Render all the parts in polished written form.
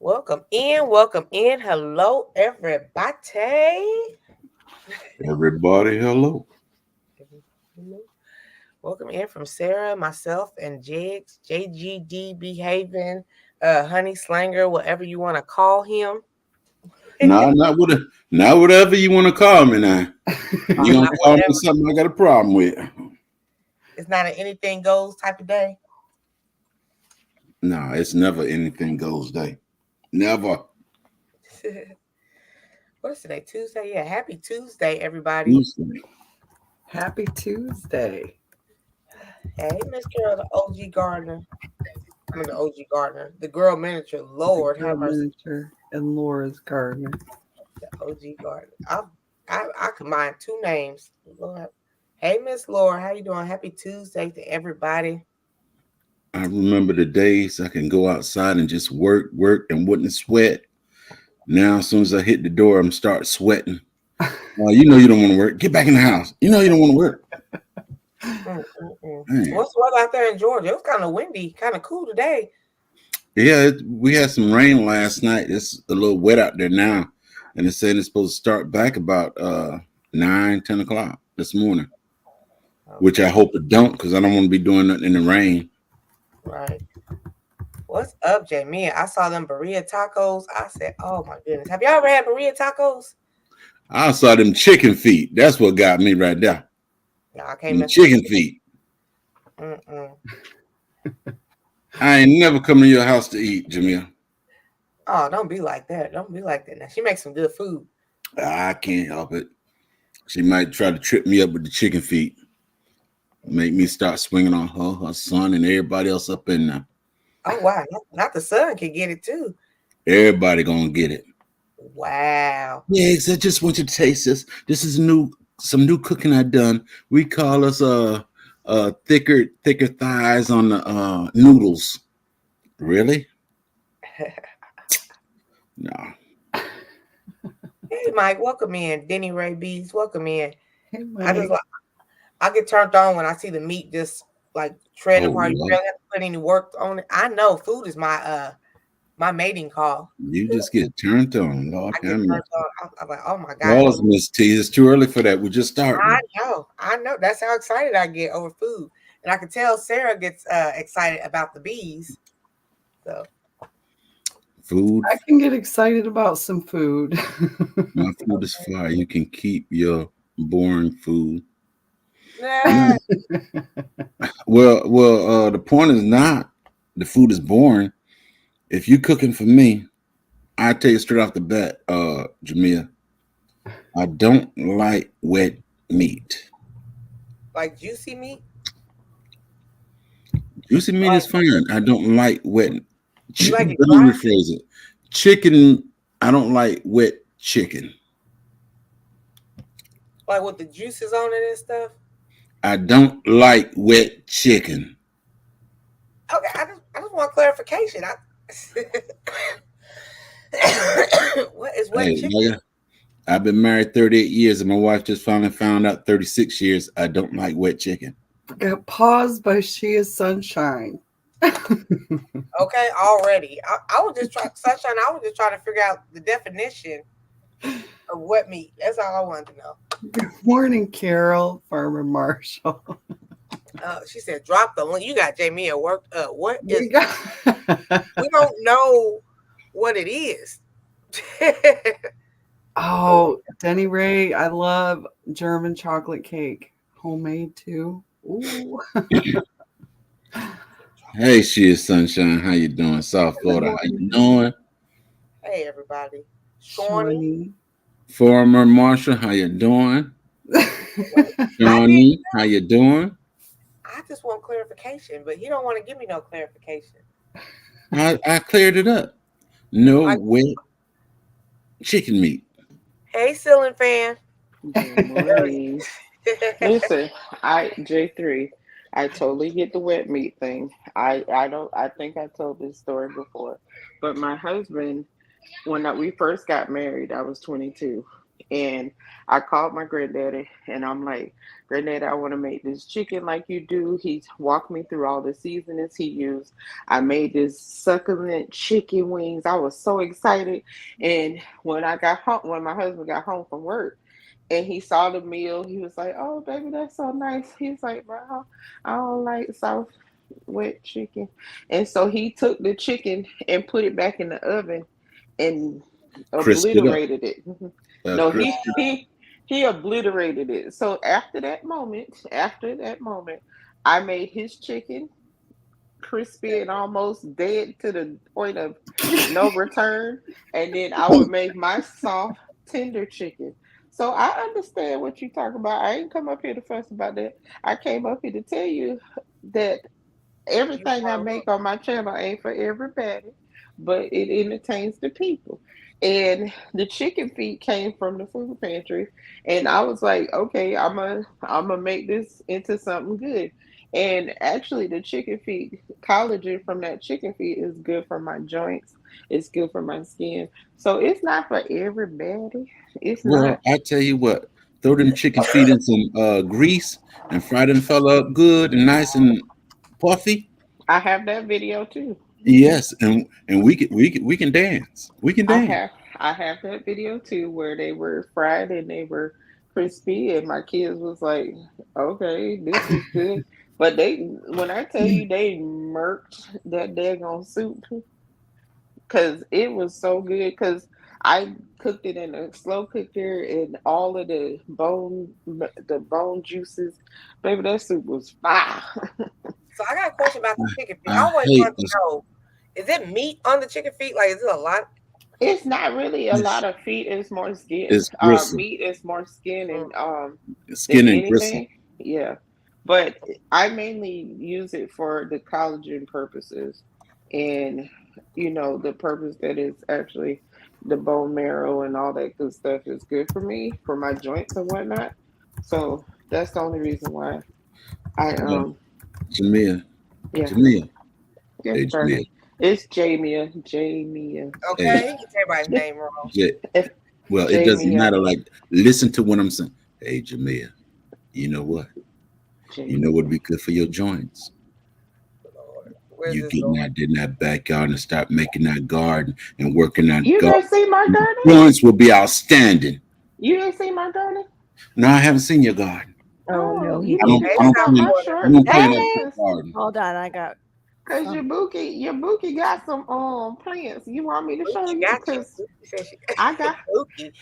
Welcome in. Hello, everybody. Everybody, hello. Welcome in from Sarah, myself, and Jigs, JGD Behaving, Honey Slanger, whatever you want to call him. Nah, not whatever you want to call me now. You gonna Not call me whatever. something I got a problem with? It's not an anything goes type of day. Nah, it's never anything goes day. Never. What is today? Tuesday? Yeah, happy Tuesday, everybody. Tuesday. Happy Tuesday. Hey, Mr. OG Gardner. I mean, the OG Gardner. The girl miniature. The Lord have girl mercy. miniature and Laura's gardener. The OG Gardner. I combined two names. Lord. Hey, Miss Laura, how you doing? Happy Tuesday to everybody. I remember the days I can go outside and just work, and wouldn't sweat. Now, as soon as I hit the door, I'm start sweating. You know you don't want to work. Get back in the house. You know you don't want to work. Man. What's the weather out there in Georgia? It was kind of windy, kind of cool today. Yeah, we had some rain last night. It's a little wet out there now. And it's saying it's supposed to start back about 9, 10 o'clock this morning. Which I hope it don't, because I don't want to be doing nothing in the rain. Right. What's up, Jamie? I saw them burrito tacos. I said, oh my goodness. Have y'all ever had burrito tacos? I saw them chicken feet. That's what got me right there. No, I can't Them chicken feet. I ain't never come to your house to eat, Jamil. Oh, don't be like that. Don't be like that. Now, she makes some good food. I can't help it. She might try to trip me up with the chicken feet. Make me start swinging on her son, and everybody else up in there. Oh, wow. Not the son can get it, too. Everybody gonna get it. Wow. Yeah, I just want you to taste this. This is some new cooking I done. We call us thicker thighs on the noodles. Really? No. Hey, Mike, welcome in. Denny Ray Bees, welcome in. Hey, Mike. I get turned on when I see the meat just like shredding apart. You barely have to put any work on it. I know food is my mating call. You just get turned on. Lord, I get turned on. I'm like, oh my god. Call us, Miss T. It's too early for that. We're just starting. I know. That's how excited I get over food. And I can tell Sarah gets excited about the bees. So food. I can get excited about some food. My food is fire. You can keep your boring food. nah. Well, the point is not the food is boring. If you cooking for me, I tell you straight off the bat, Jamia, I don't like wet meat. Like juicy meat? Juicy meat is fine. I don't like wet. You like it Let dry? me rephrase it. Chicken, I don't like wet chicken. Like with the juices on it and stuff? I don't like wet chicken. Okay, I just want clarification. What is wet chicken? Nigga, I've been married 38 years and my wife just finally found out 36 years I don't like wet chicken. Got paused by Shea Sunshine. Okay, already. I was just trying, Sunshine, I was just trying to figure out the definition of wet meat. That's all I wanted to know. Good morning, Carol, Farmer Marshall. She said, drop the link. You got Jamie worked up. What is We got- we don't know what it is. Oh, Denny Ray, I love German chocolate cake. Homemade too. Ooh. Hey, she is Sunshine. How you doing? South Florida. How you doing? Hey, everybody. Shawnee. Former Marshall. How you doing? Shawnee. How you doing? I just want clarification, but he don't want to give me no clarification. I cleared it up. No wet chicken meat. Hey, ceiling fan. Good morning. Listen, J3, I totally get the wet meat thing. I think I told this story before. But my husband, when we first got married, I was 22. And I called my granddaddy and I'm like, Granddaddy, I want to make this chicken like you do. He walked me through all the seasonings he used. I made this succulent chicken wings. I was so excited. And when I got home, when my husband got home from work and he saw the meal, he was like, "Oh, baby, that's so nice." He's like, "Bro, I don't like soft wet chicken." And so he took the chicken and put it back in the oven and Crisp it up. obliterated it. No, Crisp. he obliterated it. So after that moment, I made his chicken crispy and almost dead to the point of no return, and then I would make my soft tender chicken. So I understand what you talk about. I ain't come up here to fuss about that. I came up here to tell you that You everything I are make on my channel ain't for everybody, but it entertains the people. And the chicken feet came from the food pantry, and I was like, okay, I'm gonna make this into something good. And actually, the chicken feet collagen from that chicken feet is good for my joints. It's good for my skin. So it's not for everybody. It's Well, not. I tell you what, throw them chicken feet in some grease and fry them fella up good and nice and puffy. I have that video too. Yes, and we can dance. We can I dance. have I have that video too where they were fried and they were crispy and my kids was like, okay, this is good. But they when I tell you they murked that daggone soup because it was so good because I cooked it in a slow cooker and all of the bone juices, baby, that soup was fire. So I got a question about the chicken feet. I I always hate want to know: is it meat on the chicken feet? Like, is it a lot? It's not really a this. lot of feet, it's more skin. It's gristle, Meat is more skin Mm. and than skin and gristle. anything. Yeah. But I mainly use it for the collagen purposes and the purpose that is actually the bone marrow and all that good stuff is good for me, for my joints and whatnot. So that's the only reason why I Uh, Jamia, yeah, Jamia, yes, hey sir. Jamia, It's Jamia. Jamia. hey Okay, you get everybody's name wrong. It's well, it doesn't Jamia. matter. Like, listen to what I'm saying. Hey Jamia, you know what? You know what would Jamia. be good for your joints? Lord, where's You this getting going? out in that backyard and start making that garden and working that You garden. didn't see my garden? Joints will be outstanding. You didn't see my garden? No, I haven't seen your garden. Oh no, Oh, he you I need don't. to Hey, I it's don't check not out play. my water. I short don't play like Hey, that garden. hold on, I got because some. your bookie got some plants. You want me to show Bookie you? got you. Because Bookie said she I got Bookie.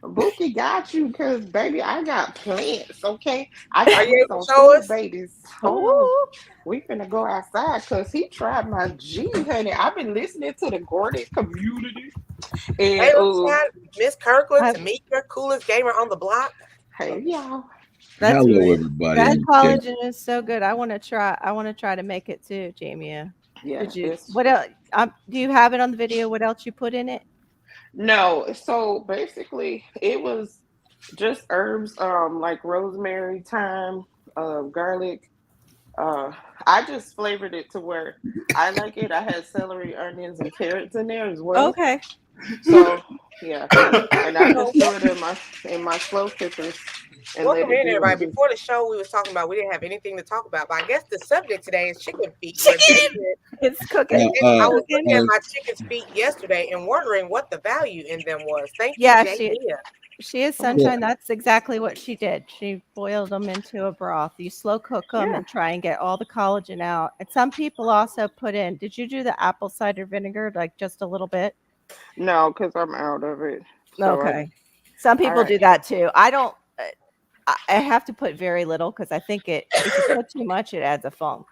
Bookie got you. Because baby, I got plants. Okay, I Are got me you able to some show cool us? babies. Hold on. Oh, We finna go outside because he tried my G, honey. I've been listening to the Gordon community. Hey, And let's have Miss Kirkland, I, Tamika, coolest gamer on the block. hey y'all. that's Hello, re- everybody that in the chat. collagen is so good. I want to try. I want to try to make it too, Jamie. Yeah, Did you? it's What else? Do you have it on the video? What else you put in it? no. So basically it was just herbs, like rosemary, thyme, garlic. Uh, I just flavored it to where I like it. I had celery, onions, and carrots in there as well. Okay. So yeah, and I So just threw it in my slow cookers and let welcome it in, do what everybody. it do. Before the show, we was talking about we didn't have anything to talk about, but I guess the subject today is chicken feet. Where Chicken. David, It's cooking. Uh, It's I uh, was cooking. looking at uh, my chicken's feet yesterday and wondering what the value in them was. Thank you, Yeah, Jay Mia. she is Oh my well, sunshine. god. That's exactly what she did. She boiled them into a broth. You slow cook them Yeah. and try and get all the collagen out. And some people also put in. Did you do the apple cider vinegar, like just a little bit? No, because I'm out of it. So Okay. Some I people do that too. I don't. I have to put very little because I think if you put too much, it adds a funk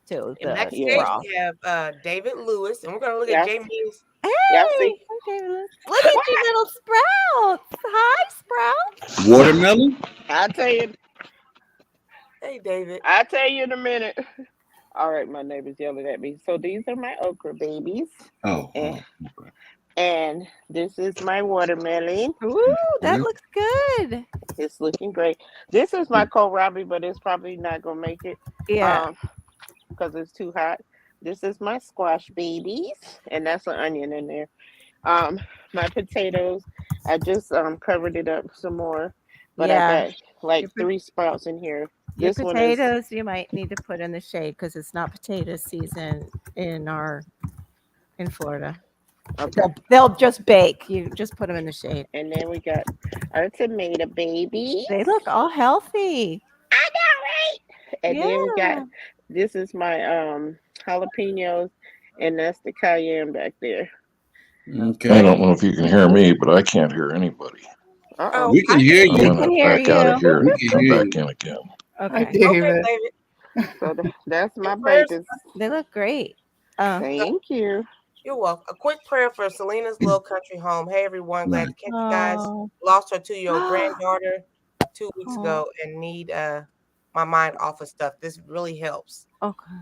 to And the yeah. backstage, broth. we have David Lewis, and we're going to look at Y'all Jay Mia's. Hey, y'all see? okay, look at you, little sprouts. Hi, sprouts. watermelon. I'll tell you. Hey, David. I'll tell you in a minute. All right, my neighbor's yelling at me. So these are my okra babies, Oh, and, oh, okay. and this is my watermelon. Ooh, that Okay. looks good. It's looking great. This is my kohlrabi, but it's probably not gonna make it, Yeah. um, because it's too hot. This is my squash babies, and that's an onion in there. Um, my potatoes. I just covered it up some more, but I Yeah. got like Your, 3 sprouts in here. your This one is potatoes you might need to put in the shade because it's not potato season in Florida. okay. They'll just bake. You just put them in the shade. And then we got our tomato baby. They look all healthy. I know, right? And then we got Yeah. this is my jalapenos, and that's the cayenne back there. I Okay. don't know if you can hear me, but I can't hear anybody. Uh Oh, oh. We can I hear can I'm hear you. you. Can gonna hear back out of you. here We and can come hear back you. in again. Hi, Okay. Okay, David. David. So that's my Prayers. babies. They look great. Thank you. You're welcome. A quick prayer for Selena's little country home. Hey, everyone. Glad to Right. catch you guys. Oh. Lost her 2-year-old granddaughter 2 weeks Oh. ago and need my mind off of stuff. This really helps. Okay.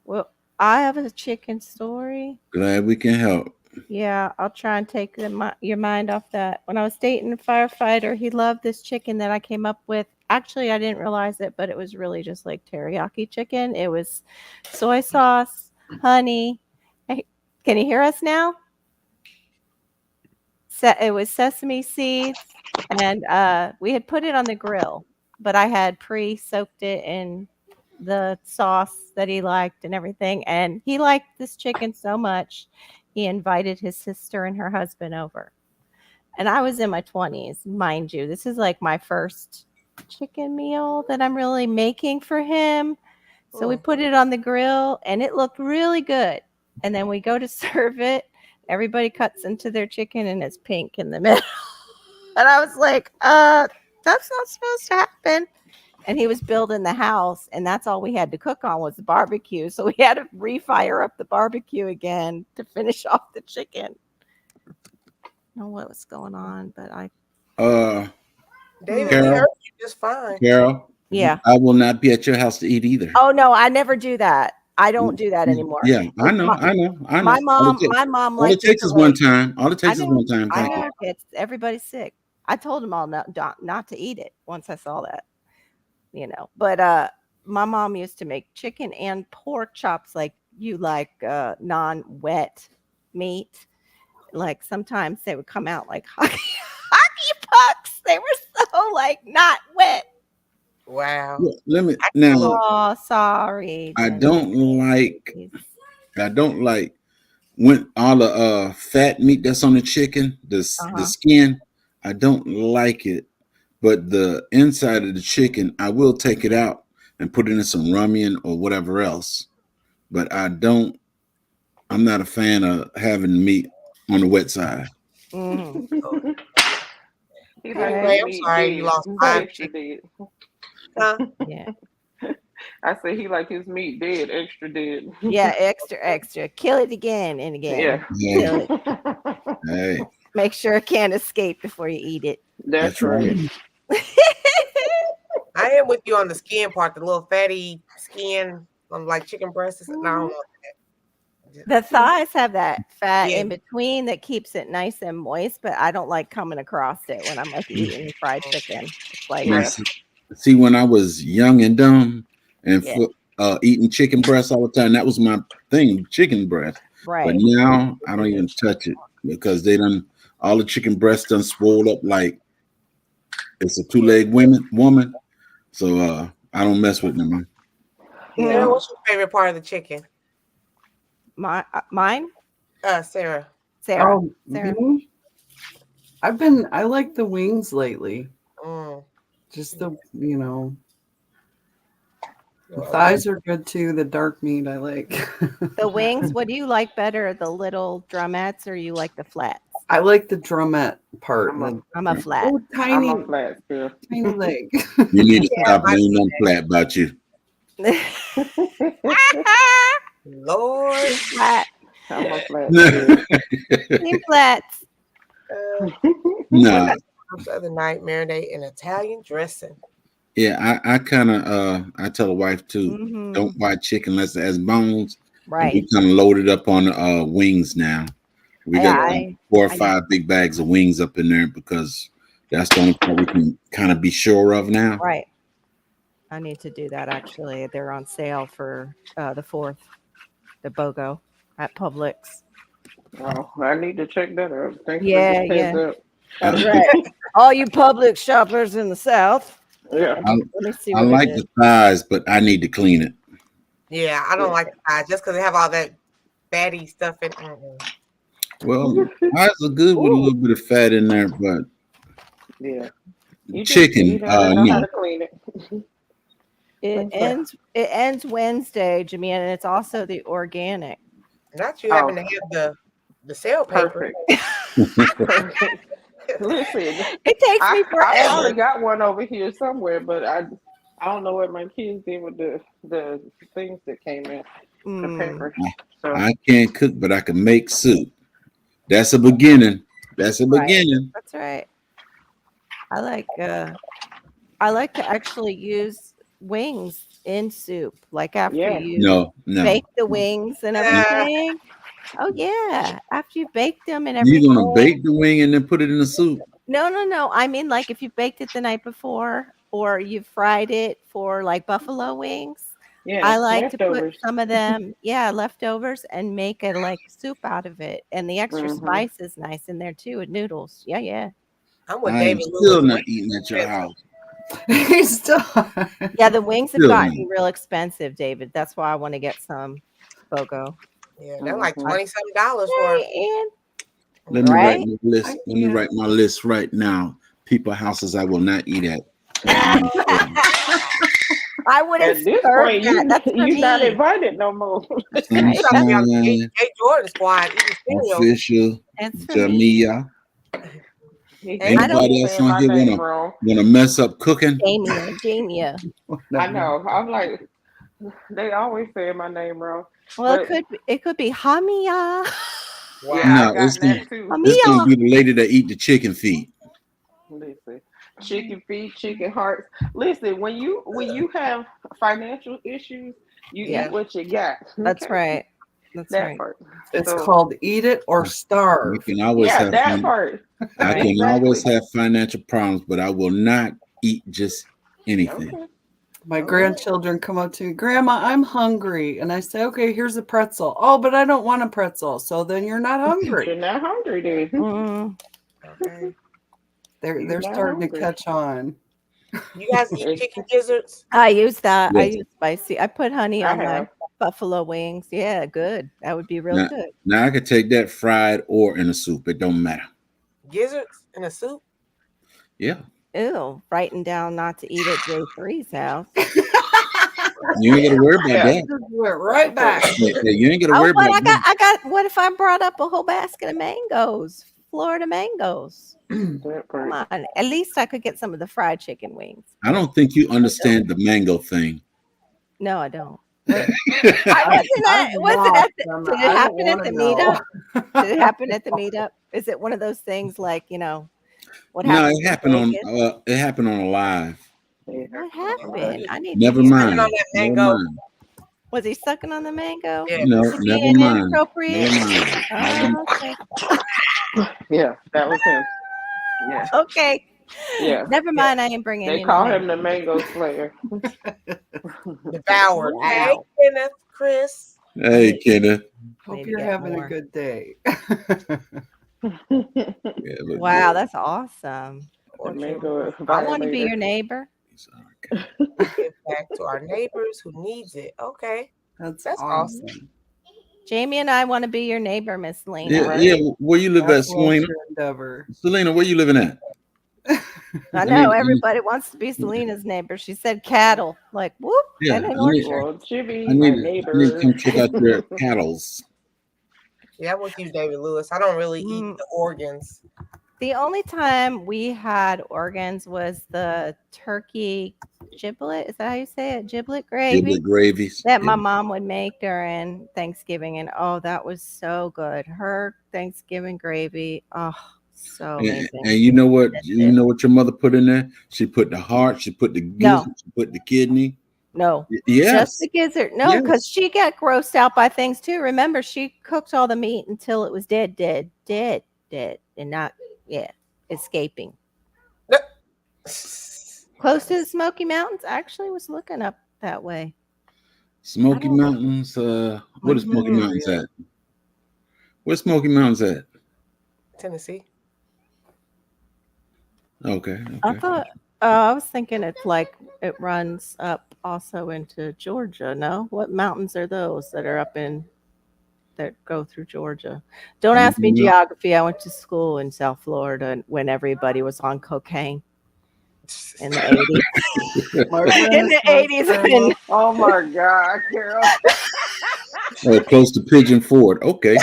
Well, I have a chicken story. Glad we can help. Yeah, I'll try and take your mind off that. When I was dating a firefighter, he loved this chicken that I came up with. Actually, I didn't realize it, but it was really just like teriyaki chicken. It was soy sauce, honey. Hey, can you hear us now? It was sesame seeds, and we had put it on the grill, but I had pre-soaked it in the sauce that he liked and everything. And he liked this chicken so much, he invited his sister and her husband over. And I was in my 20s, mind you. This is like my first chicken meal that I'm really making for him. So we put it on the grill and it looked really good. And then we go to serve it. Everybody cuts into their chicken and it's pink in the middle. And I was like, that's not supposed to happen. And he was building the house, and that's all we had to cook on was the barbecue. So we had to refire up the barbecue again to finish off the chicken. I don't know what was going on, but David, we Carol? heard you just fine. Carol, yeah. I will not be at your house to eat either. Oh no, I never do that. I don't do that anymore. Yeah, I know. My mom All it likes takes is one time. All it takes is know. one time. I Thank you. know everybody's sick. I told them all not to eat it once I saw that. But my mom used to make chicken and pork chops like you like non-wet meat. Like sometimes they would come out like hockey pucks. They were so like not wet. Wow. Look, let me now. Oh, sorry. I Jenny. don't like when all the fat meat that's on the chicken, the skin. I don't like it. But the inside of the chicken, I will take it out and put it in some ramen or whatever else. But I'm not a fan of having meat on the wet side. Mhm. He Okay. like Ray, his I'm meat sorry dead. you lost 5 Extra dead. Huh? Yeah. I said he like his meat dead, extra dead. Yeah, extra. Kill it again and again. Yeah. Kill it. Hey, Make sure it can't escape before you eat it. That's right. I am with you on the skin part, the little fatty skin on like chicken breasts. No, I don't want that. The thighs have that fat Yeah. in between that keeps it nice and moist, but I don't like coming across it when I'm like eating fried chicken. It's like, Yeah. see, when I was young and dumb and Yeah. eating chicken breast all the time, that was my thing, chicken breast. But right. now I don't even touch it because all the chicken breasts done swole up like it's a 2-leg woman. So I don't mess with them. Sarah, what's your favorite part of the chicken? Mine? Sarah. Sarah. Oh, Sarah. me? I like the wings lately. Mm. Just the thighs are good too. The dark meat I like. The wings, what do you like better? The little drumettes or you like the flats? I like the drumette part. I'm a flat. Oh, I'm tiny, a flat girl. tiny leg. You need to stop laying them flat about you. Lord. Flat. I'm a flat girl. Team flats. No. The other night, marinate in Italian dressing. Yeah, I kind of I tell the wife too, Mhm. don't buy chicken unless it has bones. Right. We kind of loaded up on wings now. We got 4 or 5 big bags of wings up in there because that's the only part we can kind of be sure of now. Right. I need to do that actually. They're on sale for the 4th, the BOGO at Publix. Oh, I need to check that out. Thanks Yeah, for the heads up. That's right. All you Publix shoppers in the South. Yeah. I, Let me see I what like it is. the thighs, but I need to clean it. Yeah, I don't like the thighs just because they have all that fatty stuff in. Well, thighs are good with a Ooh. little bit of fat in there, but Yeah. You chicken, gotta know how no. to clean it. It ends Wednesday, Jimmy, and it's also the organic. Not you having to have the sale paper. Perfect. Listen, It takes me I forever. probably got one over here somewhere, but I don't know what my kids did with the things that came in the paper. So I can't cook, but I can make soup. That's a beginning. That's a Right. beginning. That's right. I like to actually use wings in soup, like after Yeah. you No. bake the wings and everything. Oh yeah, after you bake them and You're everything. gonna bake the wing and then put it in the soup. No. I mean, like if you baked it the night before, or you fried it for like buffalo wings. yeah, I like leftovers. to put some of them, leftovers, and make a like soup out of it. And the extra Mhm. spice is nice in there too with noodles. Yeah. I'm with I am David still Lewis. not eating at your house. He's still. Yeah, the wings have Still gotten not. real expensive, David. That's why I want to get some BOGO. Yeah, they're like Mhm. $20-something for. And Let me Right? write my list. I Let me can't. write my list right now. People houses I will not eat at. I wouldn't At this serve point, that. That's for you're not me. invited no more. You gotta be on the Sunshine, Jay Jordan squad eating cereal. Official, It's for me. Jamia. He Anybody else saying on my here name wanna wrong. mess up cooking? Jamia. I know. I'm like, they always say my name wrong. Well, But it could be Hamia. Wow. yeah, No, I got it's that too. It's gonna Hamia. be the lady that eat the chicken feet. Listen, chicken feet, chicken hearts. Listen, when you have financial issues, you Yeah. eat what you got. That's Okay? right. That's That right. part. It's So, called eat it or You starve. can always yeah, have that fun. part. I can Exactly. always have financial problems, but I will not eat just anything. Okay. My Oh. grandchildren come up to me, Grandma, I'm hungry. And I say, okay, here's a pretzel. Oh, but I don't want a pretzel. So then you're not You're hungry. not hungry, then. Mm. Okay. They're You're not starting to hungry. catch on. You guys eat chicken gizzards? I use that. I Yes. use spicy. I put honey I on my have. buffalo wings. Yeah, good. That would be real Now, good. now I could take that fried or in a soup. It don't matter. Gizzards in a soup? Yeah. Ew, writing down not to eat at J3's house. You ain't gotta worry about Yeah. that. Just went right back. Yeah, you ain't gotta Oh, worry but about that. I got. What if I brought up a whole basket of mangoes, Florida mangoes? That Come part. on, at least I could get some of the fried chicken wings. I don't think you understand the mango thing. No, I don't. I've Wasn't lost at them. did it I don't happen at wanna the know. meetup? Did it happen at the meetup? Is it one of those things like what No, happened? it happened on Vegas? it happened on a live. What happened? I need Never to hear. mind. on that Never mango. mind. Was he sucking on the mango? Yeah. No, Was he never being mind. inappropriate? Never mind. Oh, okay. Yeah, that was him. Yeah. Okay. Yeah. Never mind. I ain't bringing They you call no him the mango. mango slayer. Devoured. Hey, Wow. Kenneth, Chris. Hey, Kenneth. Hope Maybe you're get having more. a good day. Yeah, look Wow, good. that's awesome. The mango I want to be violator. your neighbor. Give back to our neighbors who needs it. Okay. That's That's awesome. Jamie and I want to be your neighbor, Miss Lena. Yeah, Right. yeah. Where you live at, That's Selena? your endeavor. Selena, where you living at? I I know need- everybody wants to be Selena's neighbor. She said cattle. Like, whoop. Yeah, And in I need- Orchard. Well, Jimmy, I my need to neighbor. come check out your cattles. Yeah, I'm with you, David Lewis. I don't really eat the organs. The only time we had organs was the turkey giblet. Is that how you say it? Giblet gravy Giblet gravies. that my mom would make during Thanksgiving. And oh, that was so good. Her Thanksgiving gravy. Oh, so And, amazing. and you know what? That's You it. know what your mother put in there? She put the heart. She put the No. gizzard. She put the kidney. No. Yes. Just the gizzard. No, Yes. because she got grossed out by things too. Remember, she cooked all the meat until it was dead, and not, escaping. Close to the Smoky Mountains. I actually was looking up that way. Smoky I don't- Mountains. What is Smoky Mhm. Mountains at? Where's Smoky Mountains at? Tennessee. Okay. I Okay. thought I was thinking it's like it runs up also into Georgia. No, what mountains are those that are up in that go through Georgia? Don't ask me No. geography. I went to school in South Florida when everybody was on cocaine in the 80s. My In the Renaissance 80s grandma. when Oh my God, Carol. Oh, close to Pigeon Ford. Okay.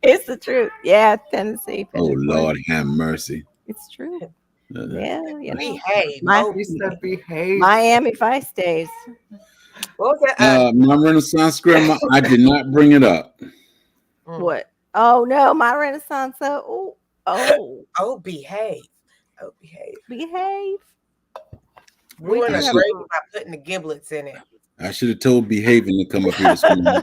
it's the truth. Yeah, Tennessee. Oh Pigeon Forge. Lord, have mercy. It's true. Uh, Yeah, you know. Behave. My- Oh, He said behave. Miami Vice days. what was that? my Renaissance grandma, I did not bring it up. What? Oh no, my Renaissance. Oh, Oh, behave. Oh, behave. behave. Ruin do a have gravy a- by putting the giblets in it. I should have told Behaving to come up here this morning.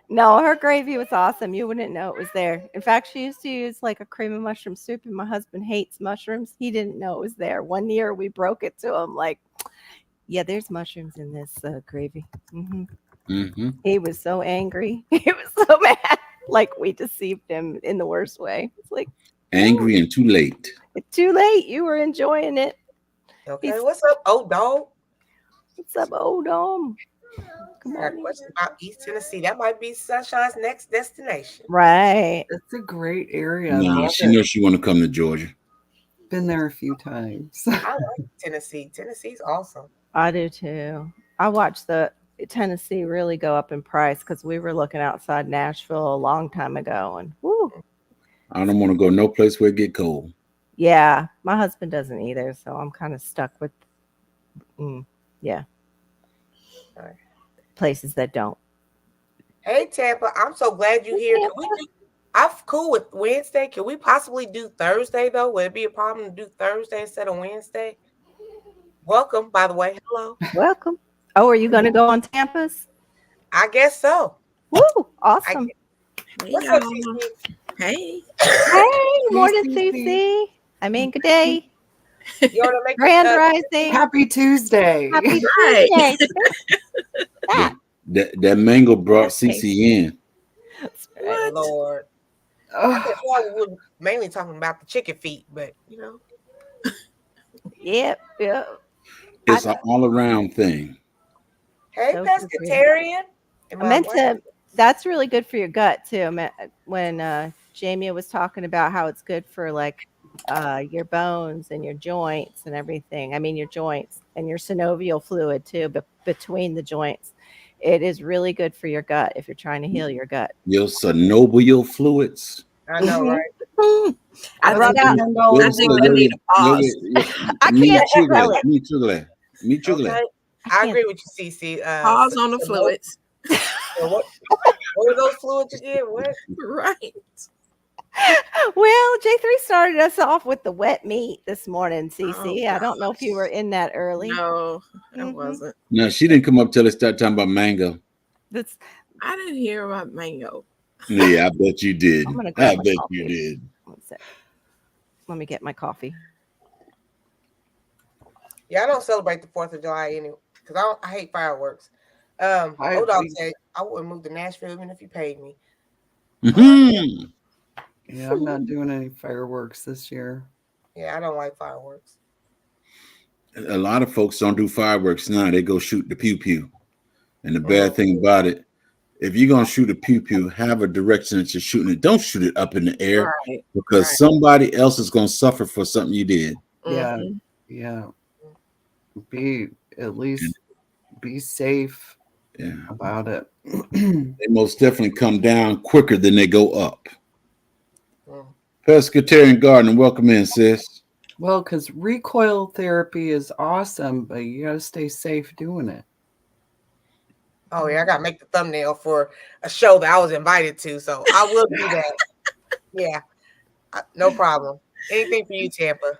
No, her gravy was awesome. You wouldn't know it was there. In fact, she used to use like a cream of mushroom soup, and my husband hates mushrooms. He didn't know it was there. One year we broke it to him, like, yeah, there's mushrooms in this gravy. He was so angry. He was so mad. Like we deceived him in the worst way. It's like, Angry and too late. it's too late. You were enjoying it. Okay, He's- what's up, old dog? What's up, old dom? Come I got a on. question about East Tennessee. That might be Sunshine's next destination. Right. It's a great area. I Nah, love she it. knows she want to come to Georgia. Been there a few times. I like Tennessee. Tennessee's awesome. I do too. I watched the Tennessee really go up in price because we were looking outside Nashville a long time ago, and whoo, I don't want to go no place where it get cold. yeah, my husband doesn't either, so I'm kind of stuck with, yeah, Alright. places that don't. Hey Tampa, I'm so glad you're here. Can we do, I'm cool with Wednesday. Can we possibly do Thursday though? Would it be a problem to do Thursday instead of Wednesday? Welcome, by the way. Hello. Welcome. Oh, are you going to go on Tampa's? I guess so. Woo, awesome. What's up, CC? Hey. Hey, morning, Cece. CC. I mean, good day. You want to make Grand this, Rising. Happy Tuesday. Happy Right. Tuesday. That mango brought Okay. CC in. Oh, Lord. I Oh, guess we were mainly talking about the chicken feet, but you know. Yep. It's an all around thing. Hey, So pescatarian. I meant to. That's really good for your gut too. When Jamie was talking about how it's good for like your bones and your joints and everything. I mean your joints and your synovial fluid too, but between the joints, it is really good for your gut if you're trying to heal your gut. Your synovial fluids. I know, Mhm. right? I brought that's out. $10 I think I need a pause. I can't spell it. Me too. Okay. I agree with you, CC. Pause on the fluids. What were those fluids again? What? Right. Well, J3 started us off with the wet meat this morning, CC. Oh, I don't know if you were in that early. No, I Mhm. wasn't. No, she didn't come up till they start talking about mango. That's I didn't hear about mango. Yeah, I bet you did. I'm gonna I grab my bet coffee. you did. one sec. Let me get my coffee. Yeah, I don't celebrate the 4th of July anyway because I hate fireworks. I- Old dog said I wouldn't move to Nashville even if you paid me. Mhm. Yeah, I'm not doing any fireworks this year. Yeah, I don't like fireworks. A lot of folks don't do fireworks now. They go shoot the pew pew. And the bad thing about it, if you're gonna shoot a pew pew, have a direction that you're shooting it. Don't shoot it up in the air Right. because right. somebody else is gonna suffer for something you did. Yeah. Mhm. Yeah. Be at least be safe Yeah, about it. they most definitely come down quicker than they go up. Mm. Pescatarian Garden, welcome in, sis. Well, because recoil therapy is awesome, but you got to stay safe doing it. Oh yeah, I gotta make the thumbnail for a show that I was invited to, so I will do that. Yeah, no problem. Anything for you, Tampa.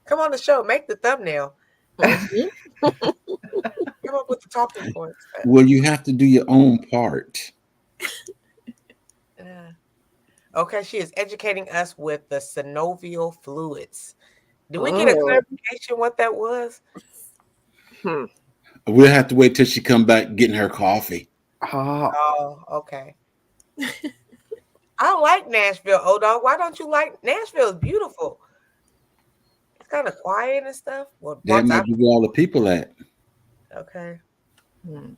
Come on the show, make the thumbnail. Mhm. Come up with the talking points. Well, you have to do your own part. Okay, she is educating us with the synovial fluids. Did we get a Oh. clarification what that was? We'll have to wait till she come back getting her coffee. Oh, Oh, okay. I like Nashville, old dog. Why don't you like Nashville? Is beautiful. kind of quiet and stuff. Well, That once might be where all the people at. okay. Hmm.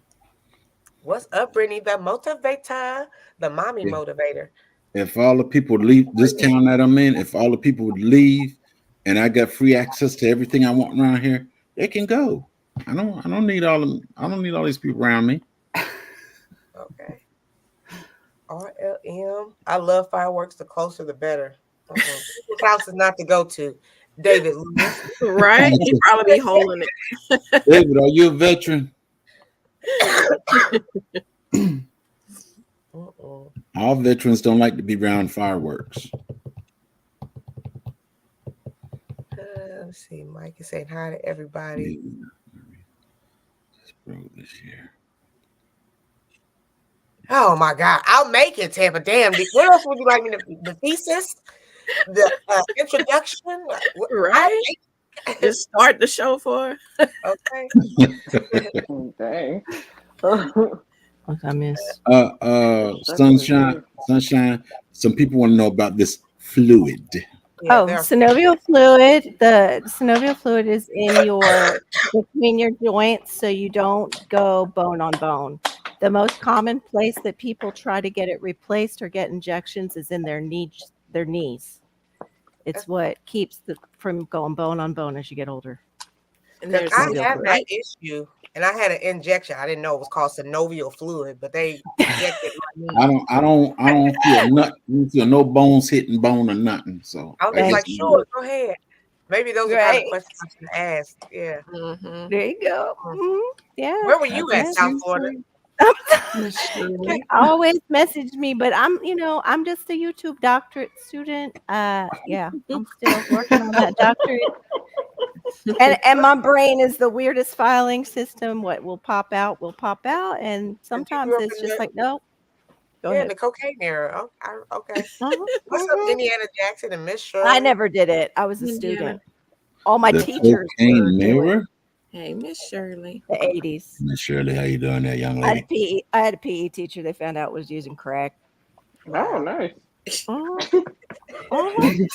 What's up, Brittany? The motivator, the mommy Yeah. motivator. If all the people would leave this town that I'm in, if all the people would leave, and I got free access to everything I want around here, they can go. I don't need all them. I don't need all these people around me. Okay. RLM. I love fireworks. The closer, the better. People's house is not to go to. David Lewis. Right? He probably be holding it. David, are you a veteran? All veterans don't like to be around fireworks. Let's see. Mike is saying hi to everybody. Just broke this year. Oh my God. I'll make it, Tampa. Damn. What else would you like me to? The thesis? The introduction? Right? Just start the show for her. Okay. Dang. What I miss? Sunshine. Some people want to know about this fluid. Oh, synovial fluid. The synovial fluid is in between your joints, so you don't go bone on bone. The most common place that people try to get it replaced or get injections is in their knees. It's what keeps from going bone on bone as you get older. And I there's have that issue, and I had an injection. I didn't know it was called synovial fluid, but they injected my knee. I don't feel nothing. I don't feel no bones hitting bone or nothing. So I was like, sure, go ahead. Maybe those are kind of questions I should ask. Yeah. Mm-hmm. There you go. Mm-hmm. Yeah. Where were you at, South Florida? Always message me, but I'm just a YouTube doctorate student. Yeah, I'm still working on that doctorate. And my brain is the weirdest filing system. What will pop out, and sometimes it's just like, no. Go ahead. The cocaine era. Oh, okay. Uh-huh, What's uh-huh. up, Indiana Jackson and Miss Shirley? I never did it. I was a student. All my The teachers cocaine were doing mirror? Hey, Miss Shirley. the 80s. Miss Shirley, how you doing there, young I lady? had a PE teacher they found out was using crack. Oh, nice.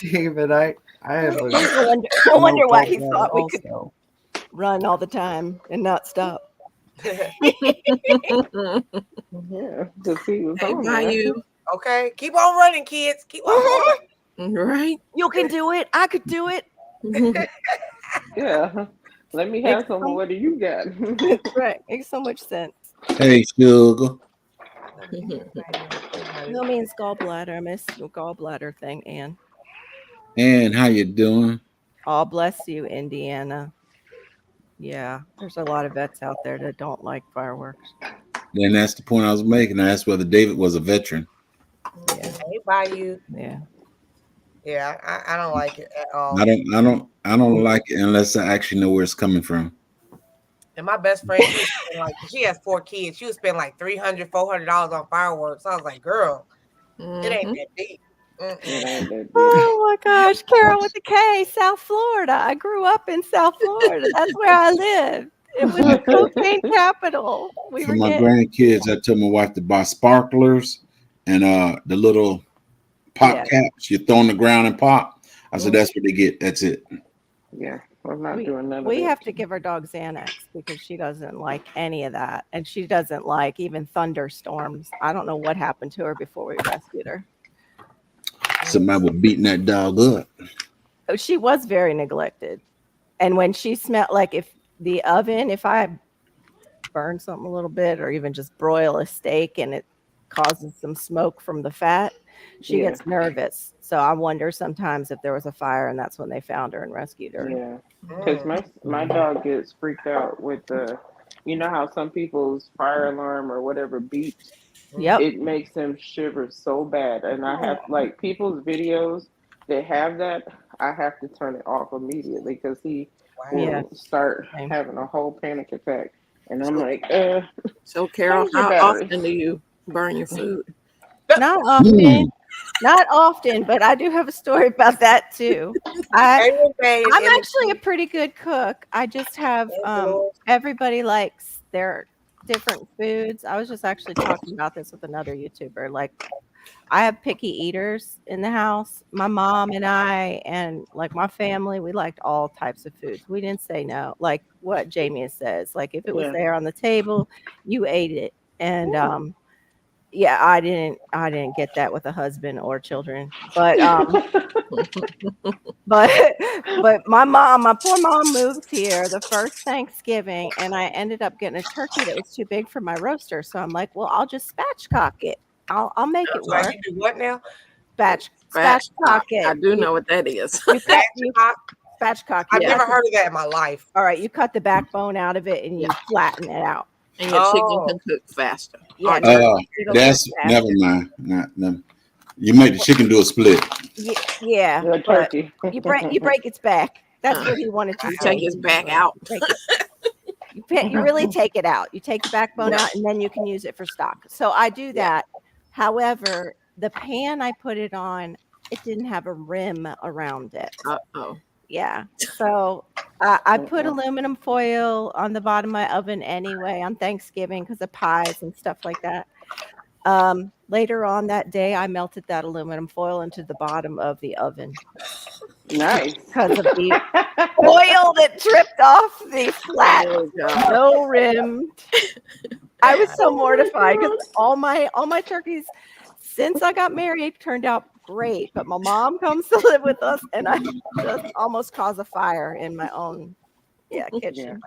David, I have a I wonder why he notebook thought we also. could run all the time and not stop. Yeah, to see what's Hey, on by there. you. Okay, keep on running, kids. Keep on running. Right? You can do it. I could do it. Yeah. Let me have some of what do you got? Right. Makes so much sense. Hey, sugar. No means gallbladder. I missed the gallbladder thing, Ann. And how you doing? Oh, bless you, Indiana. Yeah, there's a lot of vets out there that don't like fireworks. Then that's the point I was making. I asked whether David was a veteran. Hey, Bayou. Yeah. Yeah, I don't like it at all. I don't like it unless I actually know where it's coming from. And my best friend, she has 4 kids. She would spend like $300, $400 on fireworks. I was like, girl, it ain't that deep. Oh my gosh, Carol with the K, South Florida. I grew up in South Florida. That's where I lived. It was the cocaine capital. For my grandkids, I told my wife to buy sparklers and the little pop caps you throw on the ground and pop. I said that's what they get. That's it. Yeah, I'm not doing none of We that. have to give our dog Xanax because she doesn't like any of that. And she doesn't like even thunderstorms. I don't know what happened to her before we rescued her. Somebody was beating that dog up. Oh, she was very neglected. And when she smelled, like if I burn something a little bit or even just broil a steak and it causes some smoke from the fat, she gets nervous. So I wonder sometimes if there was a fire and that's when they found her and rescued her. Yeah, because my dog gets freaked out with you know how some people's fire alarm or whatever beeps. Yep. It makes him shiver so bad, and I have like people's videos that have that. I have to turn it off immediately because he will start having a whole panic attack, and I'm like, So Carol, Where's your how battery? often do you burn your food? Not often. Not often, but I do have a story about that too. I'm actually a pretty good cook. I just have everybody likes their different foods. I was just actually talking about this with another YouTuber. Like I have picky eaters in the house. My mom and I, and like my family, we liked all types of foods. We didn't say no. Like what Jamie says, like if it was Yeah. there on the table, you ate it. And yeah, I didn't get that with a husband or children. But but my poor mom moved here the first Thanksgiving, and I ended up getting a turkey that was too big for my roaster. So I'm like, well, I'll just spatchcock it. I'll make it So you work. do what now? Spatchcock I it. do know what that is. You cut you spatchcock. I've You never cut heard of that in my life. all right, you cut the backbone out of it and you flatten it out. And your Oh. chicken can cook faster. Yeah, Or no, turkey. it'll That's cook fast. never mind. Not. You make the chicken do a split. Yeah, The but turkey. you break its back. That's what he wanted to You say. take his back out. Break it. You really take it out. You take the backbone out, and then you can use it for stock. So I do that. However, the pan I put it on, it didn't have a rim around it. Oh. Yeah. So I put aluminum foil on the bottom of my oven anyway on Thanksgiving because of pies and stuff like that. Later on that day, I melted that aluminum foil into the bottom of the oven Nice. because of the oil that dripped off the flat, Oh, God. no rim. I was so mortified because all my turkeys since I got married turned out great, but my mom comes to live with us, and I just almost caused a fire in my own kitchen.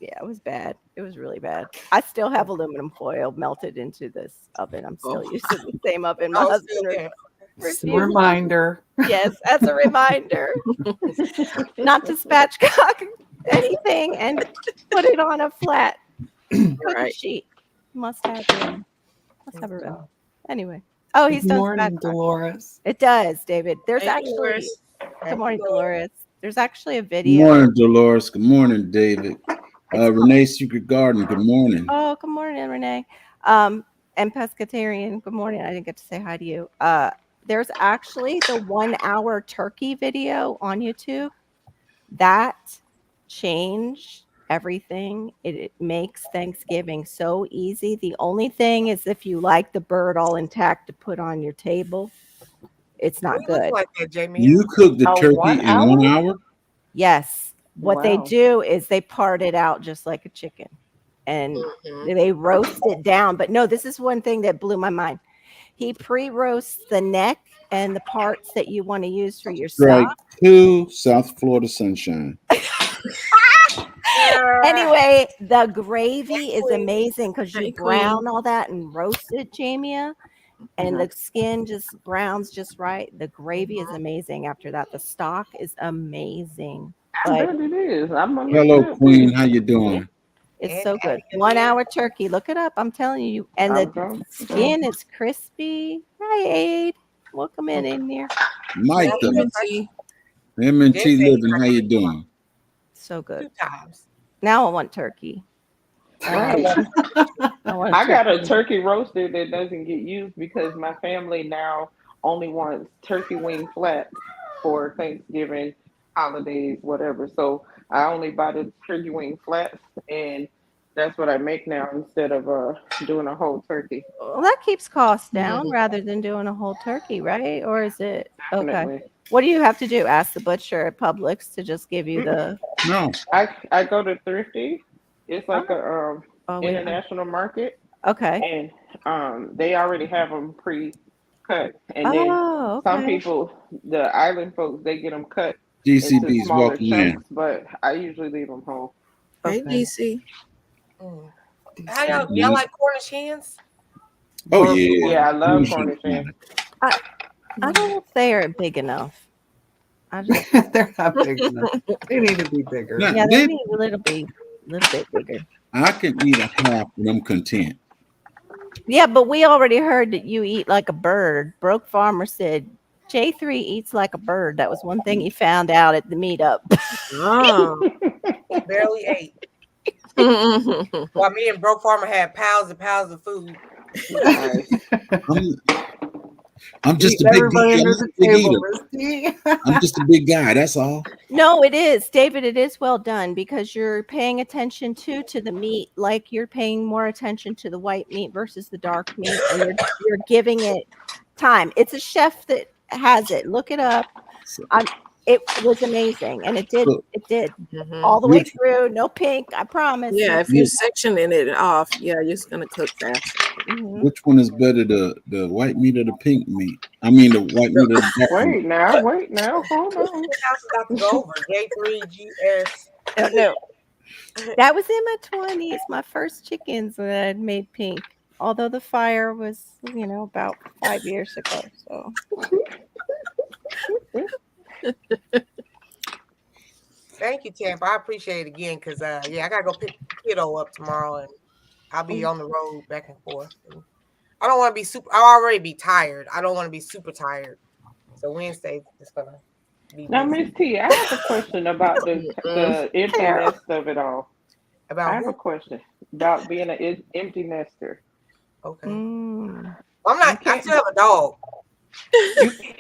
Yeah, it was bad. It was really bad. I still have aluminum foil melted into this oven. I'm still using the same oven. My Oh, husband still there. It's a refuses. reminder. Yes, as a reminder, not to spatchcock anything and put it on a flat cookie Right. sheet. Must have rim. Must have a rim. Anyway. Oh, he's Good done morning, spatchcock. Dolores. It does, David. There's Hey, actually Dolores. good morning, Dolores. There's actually a Good video. morning, Dolores. Good morning, David. Renee Secret Garden. Good morning. Oh, good morning, Renee. And Pescatarian. Good morning. I didn't get to say hi to you. There's actually the 1 hour turkey video on YouTube that changed everything. It makes Thanksgiving so easy. The only thing is if you like the bird all intact to put on your table, it's not We look good. like that, Jamie. You cook the Oh, turkey 1 in 1 hour? hour? Yes. What they Wow. do is they part it out just like a chicken and Mhm. they roast it down. But no, this is one thing that blew my mind. He pre-roasts the neck and the parts that you want to use for your Strike stock. 2, South Florida Sunshine. Anyway, the gravy is Queen. amazing because you Hey, brown all that and roast it, Jamia, and the skin just browns just right. The gravy is amazing after that. The stock is amazing. I Like, bet it is. I'm gonna Hello, look it up, Queen. too. How you doing? it's And so good. and 1 then- hour turkey. Look it up. I'm telling you. And I'm the going to. skin is crispy. Hi, Aid. Welcome in here. Mike, M&T. M&T Living. How you doing? So good. 2 times. Now I want turkey. Right. I want I got a turkey. turkey roaster that doesn't get used because my family now only wants turkey wing flats for Thanksgiving, holidays, whatever. So I only buy the turkey wing flats, and that's what I make now instead of doing a whole turkey. Well, that keeps costs down rather than doing a whole turkey, right? Or is it okay? Definitely. What do you have to do? Ask the butcher at Publix to just give you the. No. I go to Thrifty. It's like a Oh, wait. international market, Okay. and they already have them pre-cut. And then Oh, some okay. people, the island folks, they get them cut into GCB's smaller welcome in. chunks, but I usually leave them whole. Hey, Okay. DC. Mm. How y'all like Cornish hens? Oh, yeah. Yeah, I love You should Cornish try hens. it. I don't know if they are big enough. I just They're not big enough. They need to be bigger. Nah, yeah, they they- need a little bit bigger. I can eat a half and I'm content. Yeah, but we already heard that you eat like a bird. Broke Farmer said J3 eats like a bird. That was one thing he found out at the meetup. Oh. Barely ate. Mhm. While me and Broke Farmer had pounds and pounds of food. Nice. I'm- I'm just Eat a big everybody guy. I'm under just the a big table, eater. Misty. I'm just a big guy. That's all. No, it is, David. It is well done because you're paying attention to the meat, like you're paying more attention to the white meat versus the dark meat, and you're giving it time. It's a chef that has it. Look it up. So, It was amazing, and it did so Mhm. all the way which through. No pink, I promise. Yeah, No if you which, sectioning it off, yeah, you're just gonna cook faster. Mhm. which one is better, the white meat or the pink meat? I mean, the white meat or the dark meat? Wait now, hold on. This house is about to go over. J3GS. Don't know. That was in my 20s, my first chickens that I'd made pink. Although the fire was, about 5 years ago. So Thank you, Tampa. I appreciate it again because I gotta go pick kiddo up tomorrow and I'll be on the road back and forth. And I don't want to be super. I'll already be tired. I don't want to be super tired. So Wednesday is gonna be Now, busy. Miss T, I have a question about the empty Carol. nest of it all. I About have a who? question about being an empty nester. Okay. mm. Well, I'm not. I still have a dog.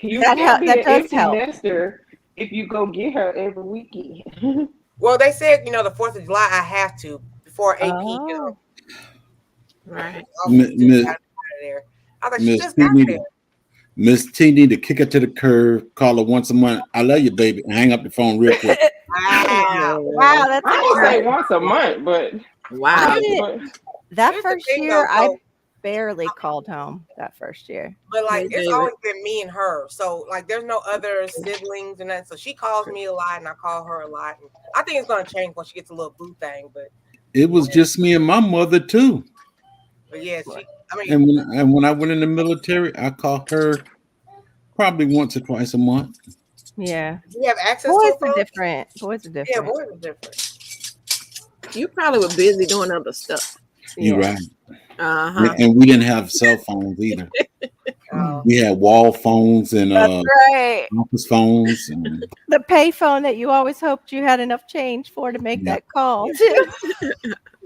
You That can't be that an does empty help. nester if you go get her every weekend. Well, they said the 4th of July I have to before AP. Oh. Right. Miss Out of there. I was like, she Miss just T got need there. Miss T need to kick her to the curb, call her once a month. I love you, baby, and hang up the phone real quick. Wow. Wow, that's I would say exciting. once a month, but Wow. I did but that Here's the first thing, year. though, I so- barely called home that first year. But like Hey, it's David. always been me and her. So like there's no other siblings and that. So she calls me a lot and I call her a lot. And I think it's gonna change when she gets a little boo thing. It was just me and my mother too. But yeah, I mean And when I went in the military, I called her probably once or twice a month. Yeah, we have access boys to a are phone. different. Boys are Yeah, different. boys are different. You probably were busy doing other stuff. You're Yeah. right. Uh-huh. And we didn't have cell phones either. Oh. We had wall phones and That's right. office phones. And The payphone that you always hoped you had enough change for to make Yeah. that call. Too.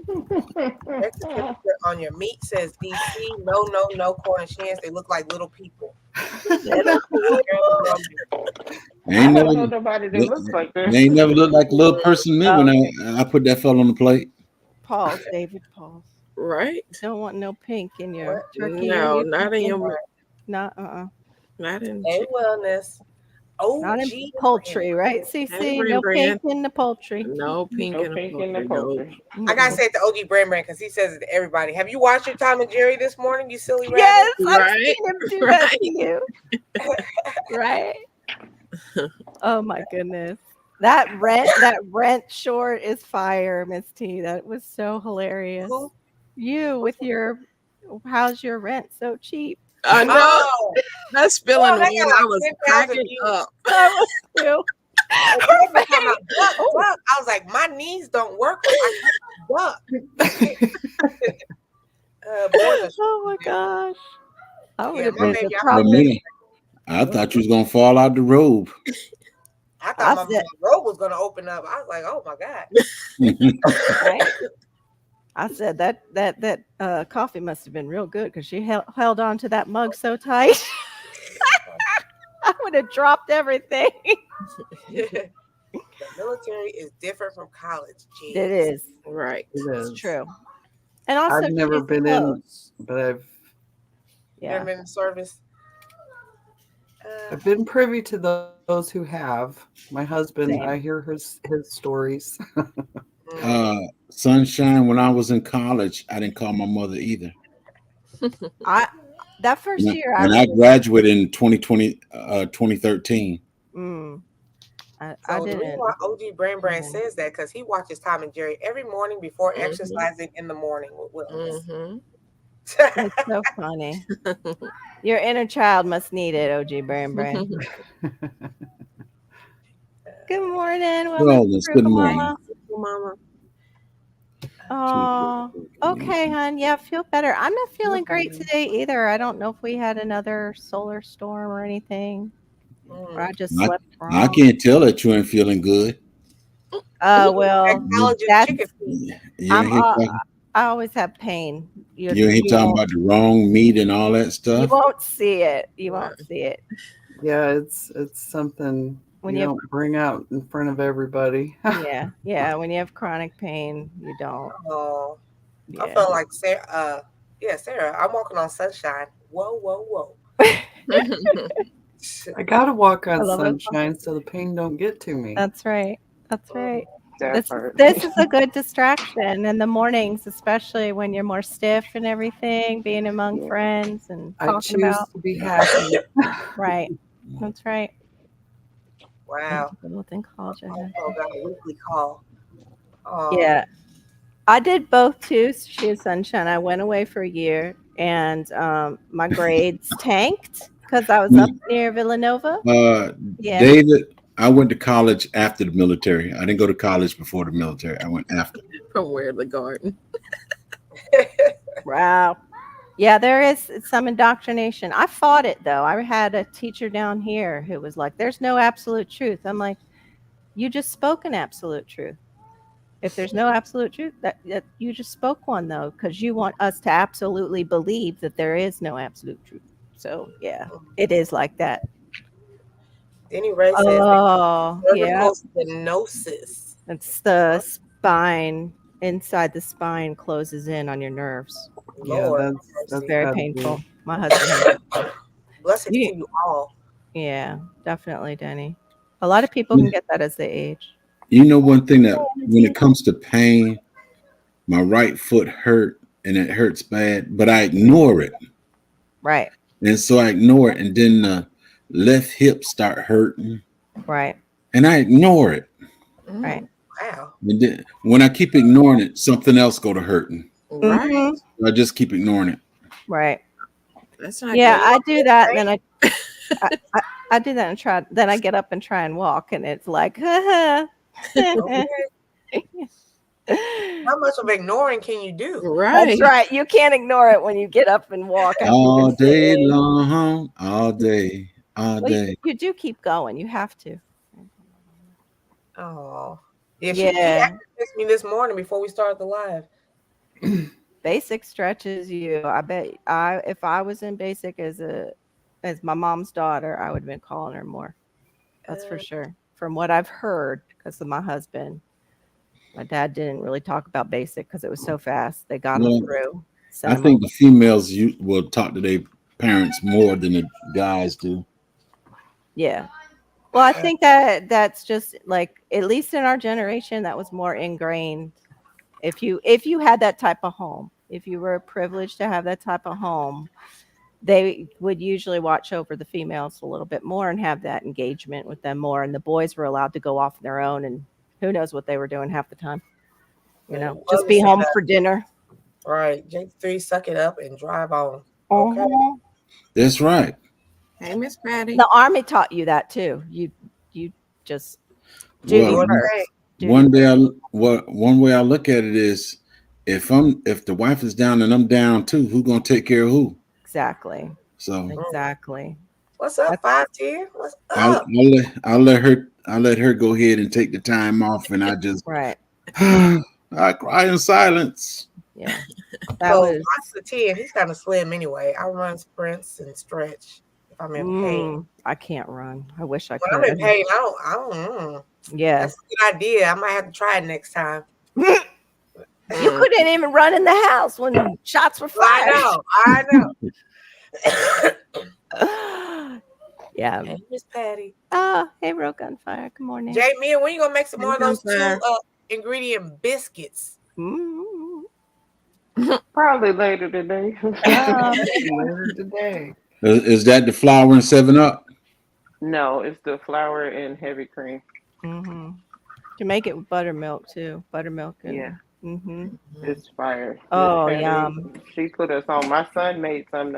Next picture on your meat says DC. No corn and chance. They look like little people. they I ain't don't know never, nobody that looks like that. they ain't never looked like a little person to me when I put that fella on the plate. Pause, David. Pause. Right? Don't want no pink in your What? turkey. No, or your not in chicken. your Not not in A wellness. not in OG poultry, right? CC, Hey, no Brand. pink in the poultry. no pink No in pink the in the poultry. poultry. I gotta say it to OG Brand because he says it to everybody. Have you watched your Tom and Jerry this morning, you silly rabbit? Yes, I've Right? seen him do that to you. Right? Oh my goodness. That rent short is fire, Miss T. That was so hilarious. Who? You with your how's your rent so cheap? I know. Oh, That's spilling Oh, the they got one like I was 10,000 cracking views. up. That was you. and people talking about duck. I was like, my knees don't work. I duck. Boys Oh my gosh. I would Yeah, have my been baby, the I But problem. me, I thought you was gonna fall out the robe. I I thought my said- road was gonna open up. I was like, oh my God. Right? I said that coffee must have been real good because she held on to that mug so tight. I would have dropped everything. The military is different from college. Jeez. It is. Right. It is. It's true. And also, I've never she's been in, close. but I've Never Yeah. been in service. been privy to those who have. My husband, Same. I hear his stories. Sunshine, when I was in college, I didn't call my mother either. That first year, When I graduated in 2013. I So the reason didn't. why OG Brand says that because he watches Tom and Jerry every morning before Mhm. exercising in the morning with Willis. Mm-hmm. It's so funny. Your inner child must need it, OG Brand. Good morning. Wellness, good morning. Mama. Mama. Oh, okay, hon. Yeah, feel better. I'm not feeling great today either. I don't know if we had another solar storm or anything, or I just slept wrong. I can't tell that you ain't feeling good. Well, College that's- chicken feet. You ain't I'm, hit I always have pain. You ain't talking about the wrong meat and all that You stuff. won't see it. You won't see it. Yeah, it's something When you you don't bring out in front of everybody. yeah. When you have chronic pain, you don't. Oh, I Yeah. felt like Sarah. Yeah, Sarah. I'm walking on sunshine. Whoa, whoa, whoa. I gotta walk I on love it. sunshine so the pain don't get to me. That's right. That's right. That part. This is a good distraction in the mornings, especially when you're more stiff and everything, being among Yeah. friends and I talking choose about. to be happy. Right. That's right. Wow. Little thing called you. Oh, got a weekly call. Oh, Yeah. I did both too. She and Sunshine. I went away for a year and my grades tanked because I was up near Villanova. Yeah. David, I went to college after the military. I didn't go to college before the military. I went after. From where the garden. Wow. Yeah, there is some indoctrination. I fought it though. I had a teacher down here who was like, there's no absolute truth. I'm like, you just spoke an absolute truth. If there's no absolute truth, that you just spoke one though, because you want us to absolutely believe that there is no absolute truth. So yeah, it is like that. Denny Ray says Oh, yeah. cervical stenosis. It's the spine, inside the spine closes in on your nerves. Lord, that's Very gotta be- painful. My husband had blessings You- to you all. Yeah, definitely, Denny. A lot of people can get that as they age. You know, one thing that when it comes to pain, my right foot hurt and it hurts bad, but I ignore it. Right, And so I ignore it. And then the left hip start hurting right, and I ignore it. right. Wow. And then when I keep ignoring it, something else go to hurting. Right. Mhm. I just keep ignoring it. Right. That's not Yeah, good. I do that, and then I do that and try. Then I get up and try and walk, and it's like, Okay. How much of ignoring can you do? Right. that's right. You can't ignore it when you get up and walk. after All you're day sick. long, all day, all Well, day. you do keep going. You have to. Oh. Yeah, she Yeah. actually texted me this morning before we started the live. Basic stretches you. I bet if I was in basic as my mom's daughter, I would have been calling her more. That's for sure. From what I've heard, because of my husband, my dad didn't really talk about basic because it was so fast. They got Well, them through. I think the females will talk to their parents more than the guys do. Yeah. Well, I think that's just like, at least in our generation, that was more ingrained. If you had that type of home, if you were privileged to have that type of home, they would usually watch over the females a little bit more and have that engagement with them more. And the boys were allowed to go off on their own, and who knows what they were doing half the time. You know, Well, just be listen, home for dinner. Right. J3, suck it up and drive on. Okay. Uh-huh. That's right. Hey, Miss Patty. The Army taught you that too. You just do Well, it What do you first. think? one way I look at it is if the wife is down and I'm down too, who gonna take care of who? Exactly. So Exactly. What's up, 510? What's I'll, up? I'll let her go ahead and take the time off, and I just Right. I cry in silence. Yeah. That So was Ross the 10, he's kind of slim anyway. I run sprints and stretch if I'm in pain. I can't run. I wish I When I'm in could. pain, I don't. Yeah. That's a good idea. I might have to try it next time. You couldn't even run in the house when shots were fired. I know. Yeah. Hey, Miss Patty. Hey, Real Gunfire. Good morning. Jamie, when you gonna make some Hey, more of those Gunfire. 2-ingredient biscuits? Mm. Probably later today. Later today. Is that the flour and 7-Up? No, it's the flour and heavy cream. Mm-hmm. You can make it with buttermilk too. Buttermilk. And, Yeah, Mm-hmm. it's fire. Oh, Miss Patty, yum. She put us on. My son made some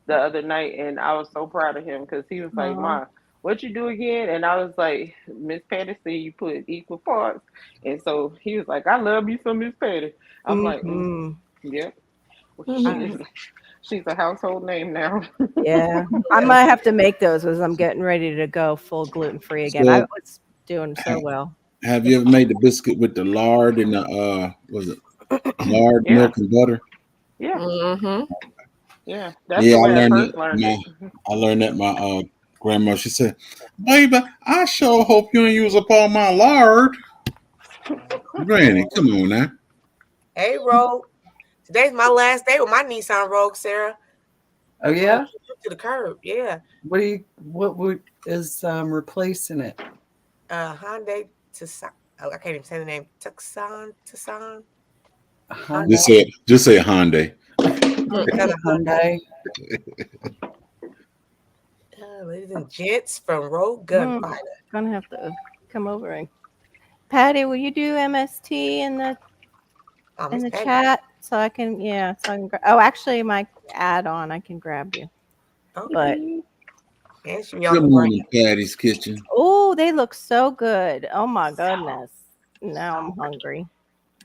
the other night, and I was so proud of him because he was like, Aw. "Ma, what you do again?" And I was like, "Miss Patty said you put equal parts." And so he was like, "I love you some Miss Patty." I'm like, Mhm. "Yep." Mhm. She's a household name now. Yeah. I might have to make those as I'm getting ready to go full gluten free again. So- I was doing so well. Have you ever made the biscuit with the lard and the was it Lard, Yeah. milk, and butter. Yeah, Mm-hmm. yeah. That's Yeah, the I way I learned first that. learned it. I learned that my grandma. She said, "Baby, I sure hope you ain't use up all my lard." Granny, come on now. Hey, Rogue. Today's my last day with my Nissan Rogue, Sarah. Oh yeah. To the curb, yeah. What is replacing it? Hyundai Tucson. Oh, I can't even say the name. Tucson. Honda, Just say Hyundai. Hyundai. Ladies and gents, from Rogue Gunfighter. Gonna have to come over and Patty, will you do MST in the Miss Patty. chat so I can oh, actually my add-on I can grab you. Okay. But And she be on Good the morning, brain. Patty's Kitchen. oh, they look so good. Oh my goodness. Now I'm hungry.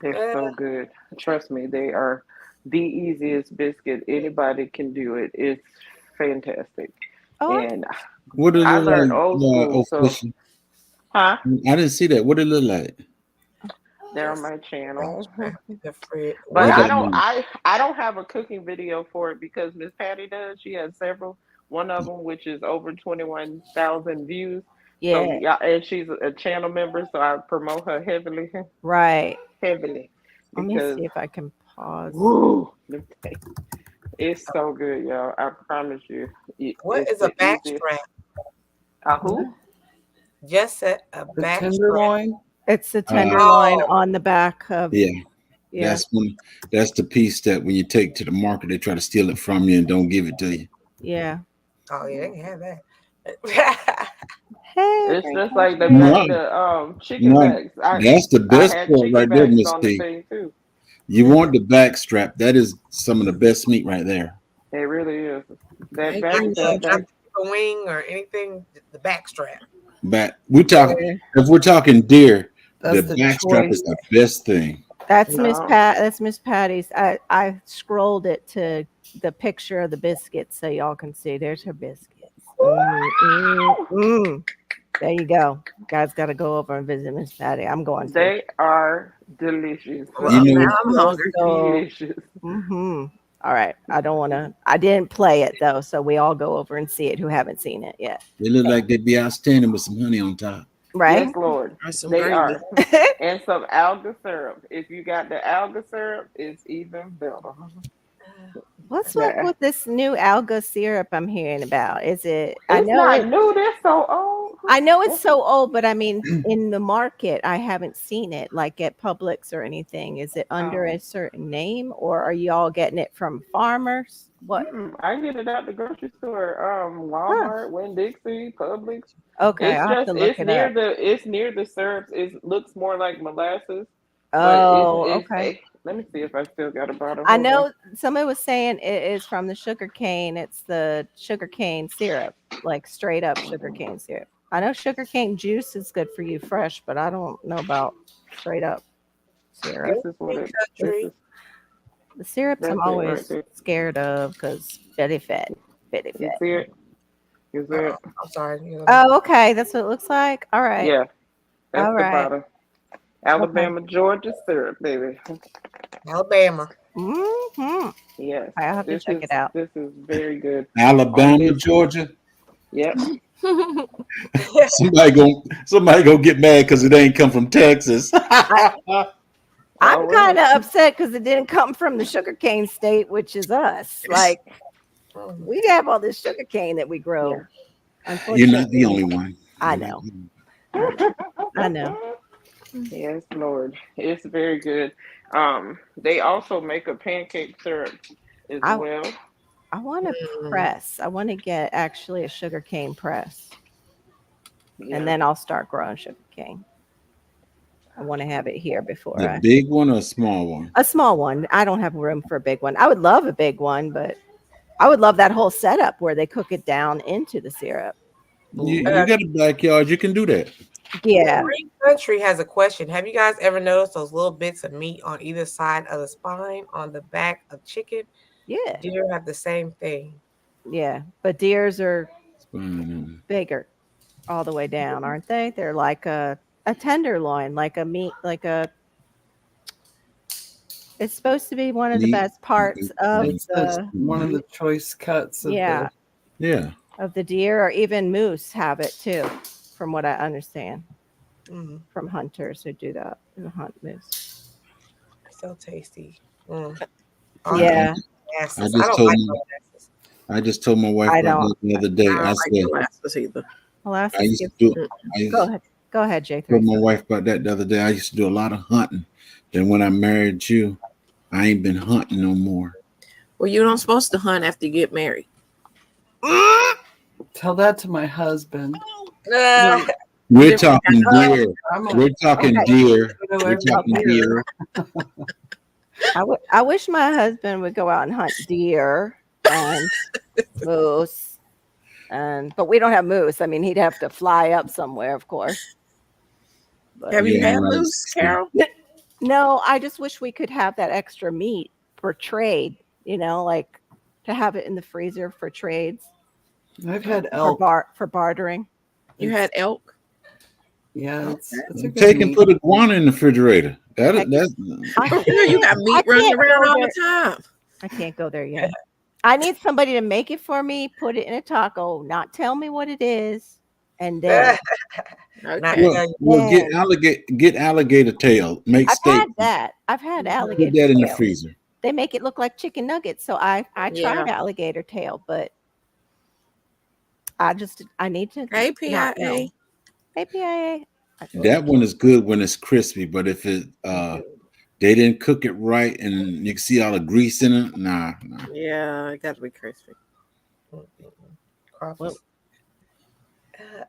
They're so good. Trust me, they are the easiest biscuit. Anybody can do it. It's fantastic. Oh, And What did it I look learned like? old school, so Fishy? huh? I didn't see that. What did it look like? They're on my channel. The fruit. But What? I don't have a cooking video for it because Miss Patty does. She has several. One of them which is over 21,000 views. yeah. So yeah, and she's a channel member, so I promote her heavily. Right. Heavily. Let me Because see if I can pause. woo, it's so good, y'all. I promise you. What it's is a the back easiest- strap? A who? Just a The back strap. tenderloin. It's the tenderloin Oh. on the back of Yeah, that's the piece that when you take to the market, they try to steal it from you and don't give it to you. yeah. Oh yeah, they can have that. Hey, It's just like the chicken No, backs. that's the I best had part chicken right there, backs Miss on the P. thing too. You want the back strap. That is some of the best meat right there. It really is. That Not back the strap. wing or anything. The back strap. Back. If we're talking deer, That's the the back strap is choice. the best thing. That's Miss No. Pat. That's Miss Patty's. I scrolled it to the picture of the biscuits so y'all can see. There's her biscuits. There you go. Guys, got to go over and visit Miss Patty. I'm going to. They are delicious. Well, You know- now I'm hungry. Delicious. Mm-hmm. All right. I don't want to. I didn't play it though, so we all go over and see it who haven't seen it yet. They look like they'd be outstanding with some honey on top. Right? Yes, Lord. Or some They gravy. are. And some alga syrup. If you got the alga syrup, it's even better. What's up with this new alga syrup I'm hearing about? Is it? It's not new. They're so old. I know it's so old, but I mean, in the market, I haven't seen it like at Publix or anything. Is it under a certain name, or are you all getting it from farmers? What? I get it at the grocery store. Walmart, Winn-Dixie, Publix. Okay, I'll have to look it's it near up. it's near the syrups. It looks more like molasses. Oh, it's okay. Let me see if I still got a bottle. I Hold know on. somebody was saying it is from the sugar cane. It's the sugar cane syrup, like straight up sugar cane syrup. I know sugar cane juice is good for you fresh, but I don't know about straight up syrup. This is what it Country. is. The syrups That's I'm it right always there. scared of because very fat. You see it? You see it? I'm sorry. Oh, okay. That's what it looks like. All right. Yeah. That's All the right. bottom. Alabama, Georgia syrup, baby. Alabama. Mm-hmm. Yes. I'll have to check it out. This is very good. Alabama, Georgia. Yep. Somebody gonna get mad because it ain't come from Texas. I'm All right. kind of upset because it didn't come from the sugarcane state, which is us. Like we have all this sugarcane that we grow. You're not the only one. I know. I know. Yes, Lord. It's very good. They also make a pancake syrup as well. I want to press. I want to get actually a sugarcane press, Yeah. and then I'll start growing sugarcane. I want to have it here before The big one or a small one? a small one. I don't have room for a big one. I would love a big one, but I would love that whole setup where they cook it down into the syrup. You got a backyard. You can do that. Yeah. Green Country has a question. Have you guys ever noticed those little bits of meat on either side of the spine on the back of chicken? Yeah. Deer have the same thing. Yeah. But deers are Mm. bigger all the way down, aren't they? They're like a tenderloin, like a meat, like a It's supposed to be one of the Meat. best parts of It's one of the the choice cuts of yeah Yeah. of the deer, or even moose have it too, from what I understand Mm, from hunters who do that, who hunt moose. so tasty. Mm. Yeah, Molasses. I I just don't told like my molasses. I just told my wife I about don't. this the other day. I I don't like said molasses either. I Molasses used to gives. do. Mm. I Go ahead, told J3. my wife about that the other day. I used to do a lot of hunting. Then when I married you, I ain't been hunting no more. Well, you're not supposed to hunt after you get married. Tell that to my husband. Uh, We're Different talking kind of- deer. I'm a, We're talking Okay. deer. know We're every talking deer. deer. I wish my husband would go out and hunt deer and moose, but we don't have moose. I mean, he'd have to fly up somewhere, of course. But Have you Yeah, had right. moose, Carol? no, I just wish we could have that extra meat for trade. Like to have it in the freezer for trades I've had for elk. for bartering. You had elk? Yeah, it's a good Take and meat. put iguana in the refrigerator. That's I You know, you got meat I running can't around go all there. the time. I can't go there yet. I need somebody to make it for me, put it in a taco, not tell me what it is, and then Not Okay. tell you. well, Yeah. get alligator tail. Make I've steak. had that. I've had Put alligator that in the tail. freezer. They make it look like chicken nuggets, so I Yeah. tried alligator tail, but I need to Hey, not know. PIA. Hey, PIA. That one is good when it's crispy, but if it they didn't cook it right and you can see all the grease in it, nah. Yeah, it got to be crispy. Crawfish.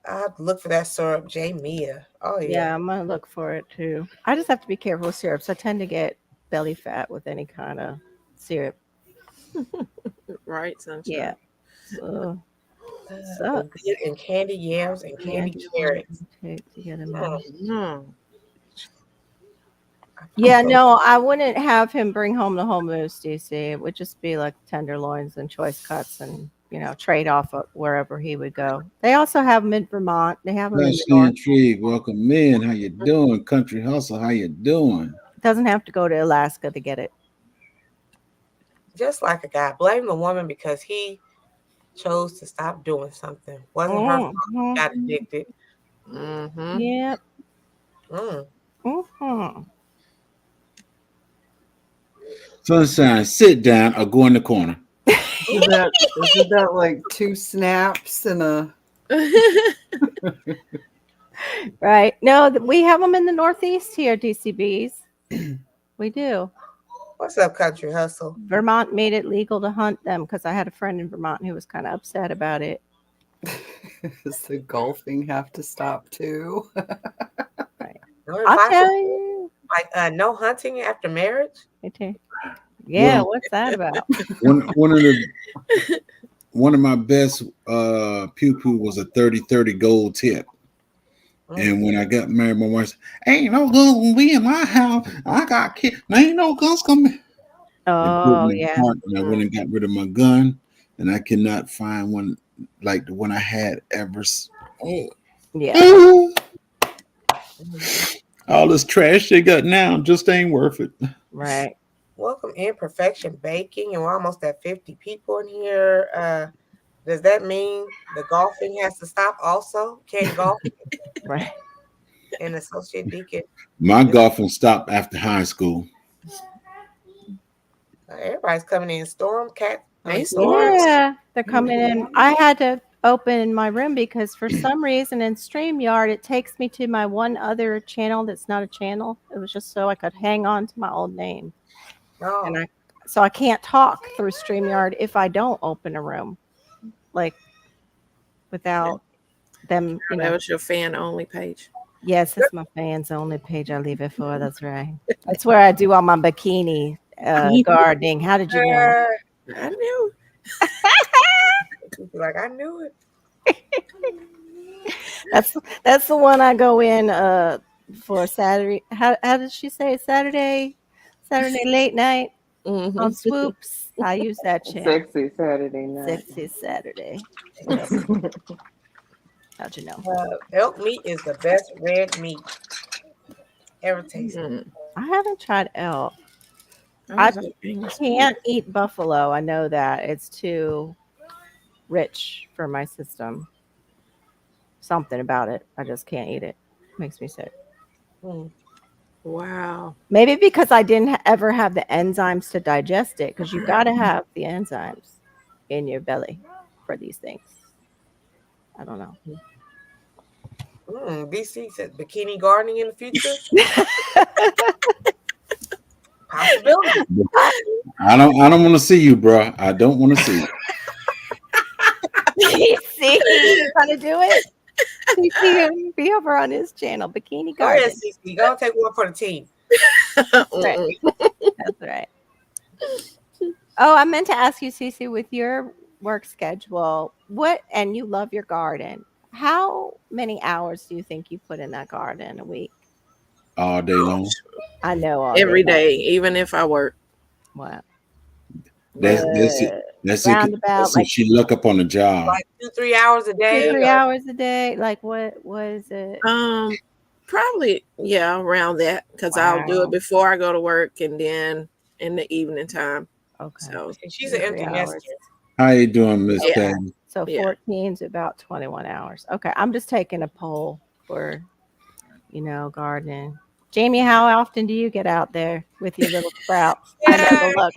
I'll have to look for that syrup, J Mia. Oh Yeah, yeah. I'm gonna look for it too. I just have to be careful with syrups. I tend to get belly fat with any kind of syrup. Right, sunshine? Yeah. So, Good and candy yams and candy carrots. Mm. Yeah, no, I wouldn't have him bring home the whole moose, DC. It would just be like tenderloins and choice cuts and, trade off of wherever he would go. They also have them in Vermont. They have them in the Ashley north. and Tree, welcome in. How you doing? Country Hustle, how you doing? Doesn't have to go to Alaska to get it. Just like a guy. Blame the woman because he chose to stop doing something. Wasn't her fault. He got addicted. Mm-hmm. Yep. Mm. Mm-hmm. Sunshine, sit down or go in the corner. Isn't that like 2 snaps and a Right. No, we have them in the Northeast here, DCBs. We do. What's up, Country Hustle? Vermont made it legal to hunt them because I had a friend in Vermont who was kind of upset about it. does the golfing have to stop too? No I'll advice? tell you. Like no hunting after marriage? Me too. Yeah, Well- what's that about? One of my best pew pew was a 30-30 gold tip. And when I got married, my wife said, "Ain't no guns gonna be in my house. I got kids. Ain't no guns coming." Oh, yeah. And I went and got rid of my gun, and I cannot find one like the one I had ever. Yeah. All this trash they got now just ain't worth it. Right. Welcome Imperfection Baking, and we're almost at 50 people in here. Does that mean the golfing has to stop also? Can't golf? Right. And Associate Deacon, My golfing stopped after high school. everybody's coming in. Storm, Cat. Hey, Storm. Yeah, they're coming in. I had to open my room because for some reason in StreamYard, it takes me to my one other channel that's not a channel. It was just so I could hang on to my old name. Oh, And so I can't talk through StreamYard if I don't open a room, like without them, That was your fan only page. Yes, it's my fans only page I leave it for. That's right. That's where I do all my bikini gardening. How did you know? I knew. like I knew it. That's the one I go in for Saturday. How did she say Saturday late night Mhm. on Swoops? I use that channel. Sexy Saturday night. Sexy Saturday. How'd you know? Elk meat is the best red meat ever tasted. Mm. I haven't tried elk. I was hoping. can't eat buffalo. I know that it's too rich for my system. Something about it. I just can't eat it. Makes me sick. Wow. Maybe because I didn't ever have the enzymes to digest it, because you got to have the enzymes in your belly for these things. I don't know. DC said bikini gardening in the future. Possibility. I don't want to see you, bro. I don't want to see you. See, you're gonna do it. See, be over on his channel, Bikini Go ahead, Garden. CC. Go take one for the team. Right. That's right. Oh, I meant to ask you, Cece, with your work schedule, and you love your garden. How many hours do you think you put in that garden a week? All day long. I know all Every day. day, even if I work. Wow. That's it. That's it. Roundabout, That's like if she look up on the job. Like 2-3 hours a day. 2-3 or- hours a day. Like what is it? Probably around that, because I'll do Wow. it before I go to work and then in the evening time. Okay. So And she's an 3 empty hours. nester. How you doing, Miss Yeah. Patty? So Yeah. 14 is about 21 hours. Okay. I'm just taking a poll for, gardening. Jamie, how often do you get out there with your little sprouts? I Yeah. never look.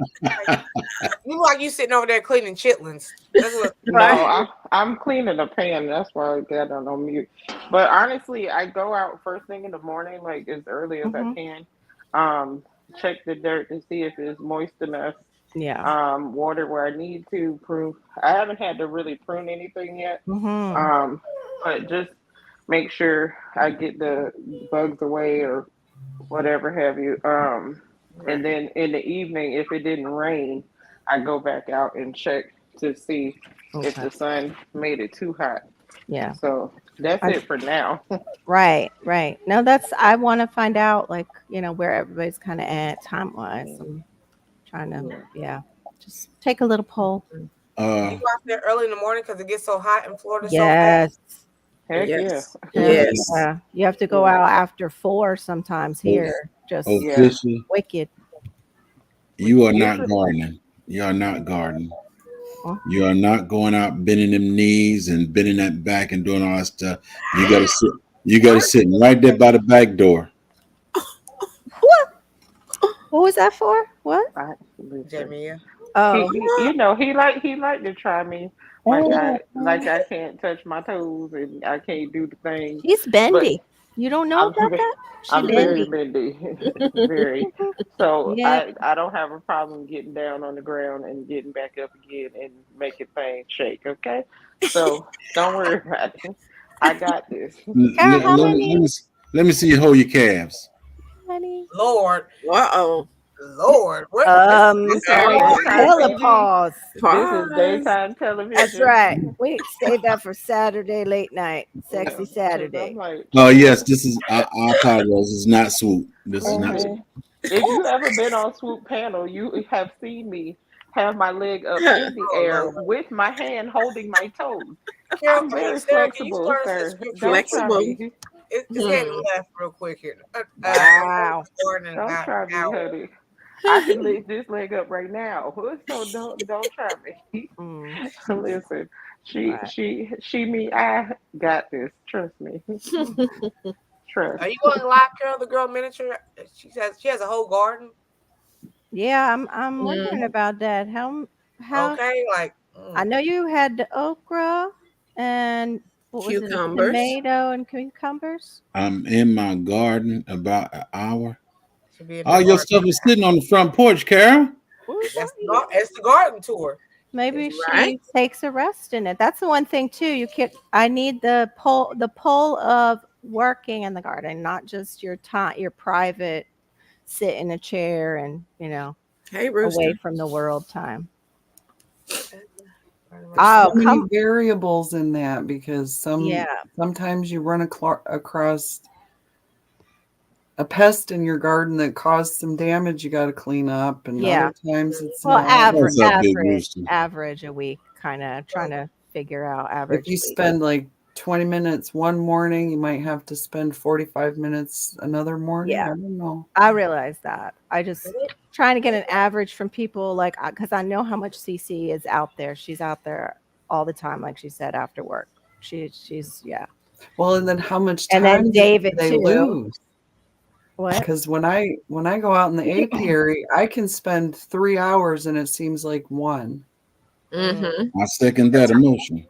You look like you sitting over there cleaning chitlins. That's what. No, I'm cleaning a pan. That's why I got it on mute. But honestly, I go out first thing in the morning, like as early as I can. Check the dirt to see if it's moist enough. Yeah. Water where I need to prune. I haven't had to really prune anything yet. Mm-hmm. But just make sure I get the bugs away or whatever have you. And then in the evening, if it didn't rain, I go back out and check to see if the sun made it too hot. Yeah. So that's it for now. Right. No, I want to find out, where everybody's kind of at time wise. I'm trying to, just take a little poll. You go out there early in the morning because it gets so hot in Florida. Yes. Heck Yes. yeah. Yes. Yeah. You have to go out after 4 sometimes here. Just Official, wicked. you are not gardening. You are not gardening. You are not going out bending them knees and bending that back and doing all that stuff. You gotta sit. You gotta sit right there by the back door. What was that for? What? Jamie. Oh, He like to try me. Like I can't touch my toes and I can't do the thing. He's bendy. You don't know about that? I'm very bendy. bendy. Very. So Yeah. I don't have a problem getting down on the ground and getting back up again and making things shake, okay? So don't worry about it. I got this. Let me see you hold your calves. Lord. Uh-oh. What? Pause. This is daytime television. That's right. We save that for Saturday late night. Sexy I'm Saturday. like, Oh yes, this is. I apologize. It's not Swoop. This is not. okay. Swoop. If you ever been on Swoop panel, you have seen me have my leg up in the air with my hand holding my toes. Carol, I'm very Sarah, can you flexible, start us sir. a scripture? Don't try Flexible. me. It's getting left real quick here. Wow. Don't try me, honey. I can lift this leg up right now. So don't try me. Listen, she me. I got this. Trust me. Trust. Are you going live, Carol? The girl miniature. She has a whole garden. Yeah, I'm wondering about that. How Okay, I know you had the okra and what was it? Cucumbers. Tomato and cucumbers. I'm in my garden about an hour. Should be in All the your garden. stuff is sitting on the front porch, Carol. It's the garden tour. Maybe she Right. takes a rest in it. That's the one thing too. I need the pull of working in the garden, not just your time, your private sit in a chair and Hey, Rooster. away from the world time. So many variables in that because Yeah. sometimes you run across a pest in your garden that caused some damage you got to clean up, and other times it's not. average What's up, Big Rooster? average a week, kind of trying to figure out average. If you a week. spend like 20 minutes one morning, you might have to spend 45 minutes another morning. Yeah. I don't know. I realize that. I just trying to get an average from people like because I know how much CC is out there. She's out there all the time, like she said, after work. She's yeah. Well, and then how much And time then do David they too. lose? What? Because when I go out in the apiary, I can spend 3 hours and it seems like one. Mm-hmm. I second that emotion.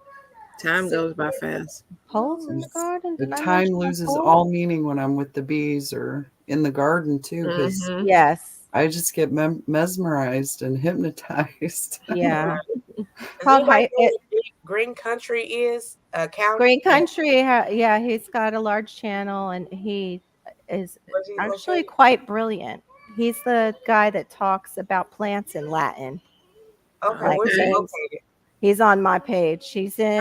Time goes by fast. Holes in the garden. The Did I time mention loses holes? all meaning when I'm with the bees or in the garden too, because Mhm. Yes. I just get mesmerized and hypnotized. Yeah. Does Called anybody Hy- know it- what Big Green Country is? County? Green Country. Yeah, he's got a large channel and he is Where's he actually located? quite brilliant. He's the guy that talks about plants in Latin. Okay, Like where's he James. located? He's on my page. She's in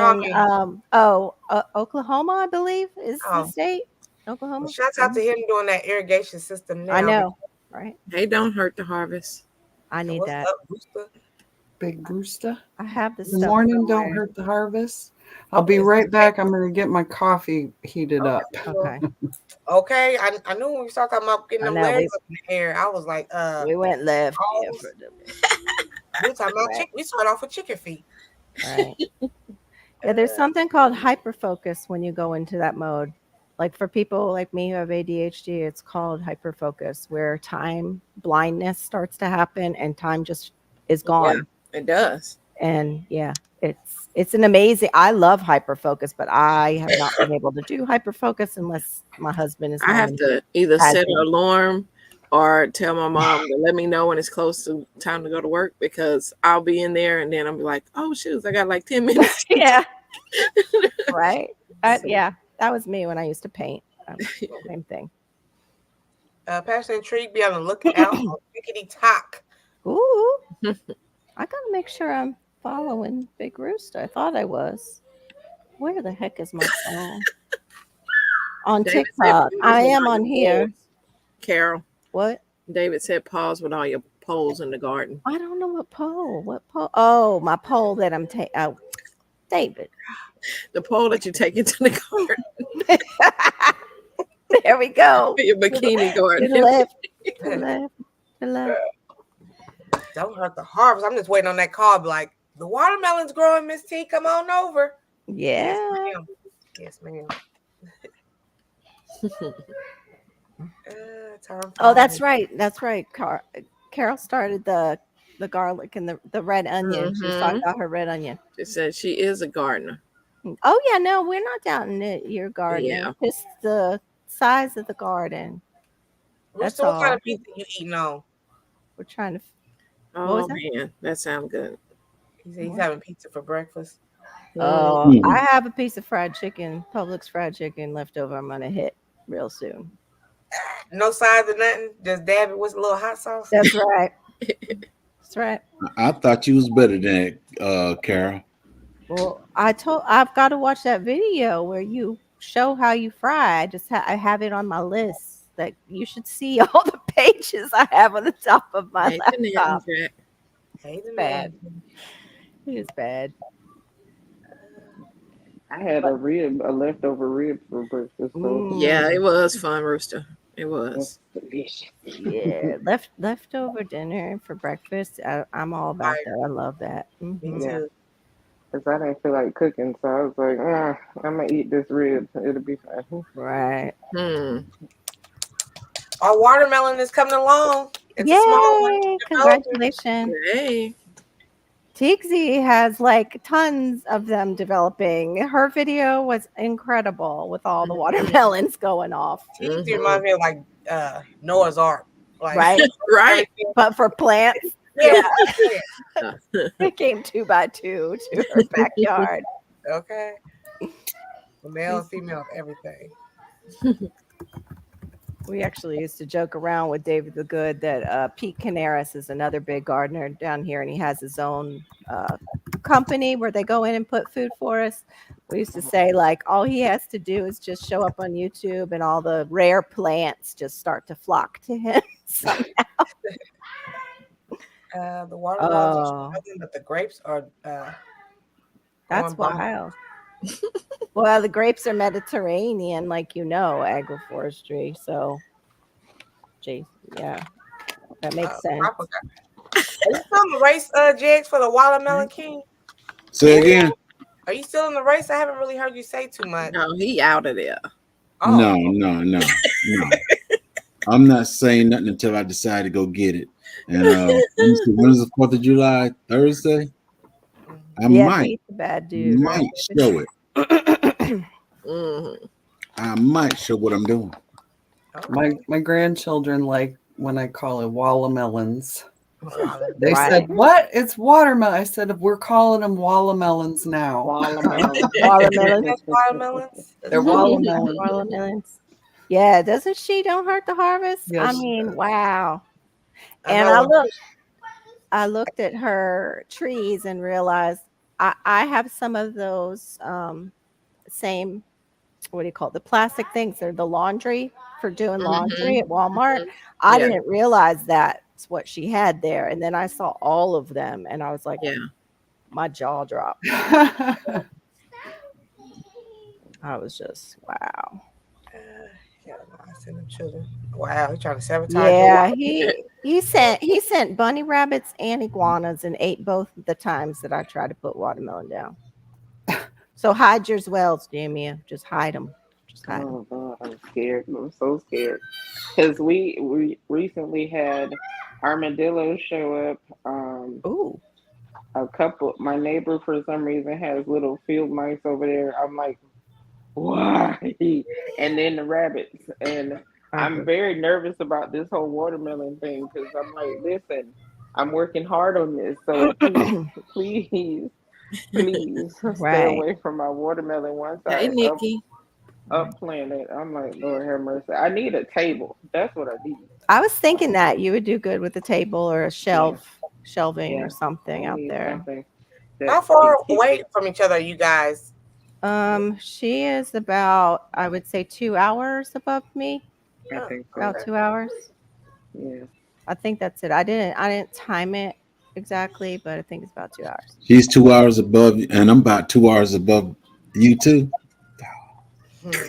Oklahoma, I believe, is the Oh. state. Oklahoma. Well, shouts out to him doing that irrigation system now. I know, right? They don't hurt the harvest. I So need what's that. up, Rooster? Big Brewster. I have this The stuff. morning don't somewhere. hurt the harvest. I'll be right back. I'm going to get my coffee heated up. Okay. Okay, I knew when we started talking about getting I them know, legs up in the air, I was like, We went left. Oh. Yeah, for the- we talking about Right. chicken. We started off with chicken feet. right. Yeah, there's something called hyperfocus when you go into that mode. Like for people like me who have ADHD, it's called hyperfocus, where time blindness starts to happen and time just is gone. It does. And yeah, it's an amazing. I love hyperfocus, but I have not been able to do hyperfocus unless my husband is. I have to either Has set been. an alarm or tell my mom to let me know when it's close to time to go to work, because I'll be in there and then I'll be like, oh shoot, I got like 10 minutes. Yeah. Right. Yeah, that was me when I used to paint. Same thing. Passion Intrigue, be on the lookout on Tickety Talk. Ooh. I gotta make sure I'm following Big Rooster. I thought I was. Where the heck is my phone? On David said TikTok. pause I with am all on your here. poles. Carol, What? David said pause with all your poles in the garden. I don't know what pole. What pole? Oh, my pole that I'm taking. Oh, David. The pole that you take into the garden. There we go. Your bikini To garden. the left. To the left. To the left. Don't hurt the harvest. I'm just waiting on that call. Be like, the watermelon's growing, Miss T. Come on over. Yeah. Yes, ma'am. Oh, that's right. That's right. Carol started the garlic and the red onion. She was talking about her red onion. She said she is a gardener. Oh yeah, no, we're not down in your garden. Yeah. Just the size of the garden. That's Rooster, what kind all. of pizza you eating on? We're trying to. Oh was that? man, that sounds good. He said he's having pizza for breakfast. Oh, Mm. I have a piece of fried chicken, Publix fried chicken left over. I'm gonna hit real soon. No sides or nothing. Just dab it with a little hot sauce. That's right. That's right. I thought you was better than that, Carol. Well, I've got to watch that video where you show how you fry. I have it on my list that you should see all the pages I have on the top of my Hey, the laptop. name, Jack. Hey, the Bad. man. It is bad. I had a leftover rib for breakfast. So Mm. Yeah, it was fun, Rooster. It it's was. delicious. Yeah, leftover dinner for breakfast. I'm all about that. I love that. Me Mhm. Yeah. too. Because I didn't feel like cooking. So I was like, I'm going to eat this rib. It'll be fine. Right. Our watermelon is coming along. It's a small one. Yay! Congratulations. Hey, Tixie has like tons of them developing. Her video was incredible with all the watermelons going off. It reminds me of like Noah's Ark. Like, Right. right. But for plants, Yeah. it came 2 by 2 to her backyard. Okay. The male and female of everything. We actually used to joke around with David the Good that Pete Canaris is another big gardener down here, and he has his own company where they go in and put food for us. We used to say, like, all he has to do is just show up on YouTube, and all the rare plants just start to flock to him somehow. The watermelons Oh. are struggling, but the grapes are That's going by. wild. Well, the grapes are Mediterranean, like agroforestry. So, geez, yeah, that makes sense. I forgot. Are you still in the race, Jigs, for the Watermelon King? Say again. Are you still in the race? I haven't really heard you say too much. No, he out of there. No. I'm not saying nothing until I decide to go get it. And when is the 4th of July? Thursday? I might. He's a bad dude. Might show it. Mhm. I might show what I'm doing. My grandchildren like when I call it watermelons. They Right. said, "What? It's watermelon." I said, "We're calling them watermelons now." Watermelons. Watermelons? They're watermelons. Watermelons. Yeah, doesn't she don't hurt the harvest? Yes, I she mean, does. wow. I And know. I looked at her trees and realized I have some of those same, what do you call it? The plastic things. They're the laundry for doing laundry at Walmart. I Yeah. didn't realize that's what she had there. And then I saw all of them and I was like, Yeah. my jaw dropped. I was just, wow. I send them children. Wow, he's trying to sabotage. Yeah, he sent bunny rabbits and iguanas and ate both the times that I tried to put watermelon down. So hide your wells, Jamie. Just hide them. Just hide them. Oh God, I'm scared. I'm so scared because we recently had armadillos show up. Ooh. A couple. My neighbor for some reason has little field mice over there. I'm like, why? And then the rabbits. And I'm very nervous about this whole watermelon thing because I'm like, listen, I'm working hard on this, so please stay Right. away from my watermelon once Hey, Nikki. up planet. I'm like, Lord have mercy. I need a table. That's what I need. I was thinking that you would do good with a table or a shelving Yeah. or something I out need there. something that How far can keep- away from each other are you guys? She is about, I would say, 2 hours above me. I think so. About 2 hours. Yeah. I think that's it. I didn't time it exactly, but I think it's about 2 hours. He's 2 hours above, and I'm about 2 hours above you too.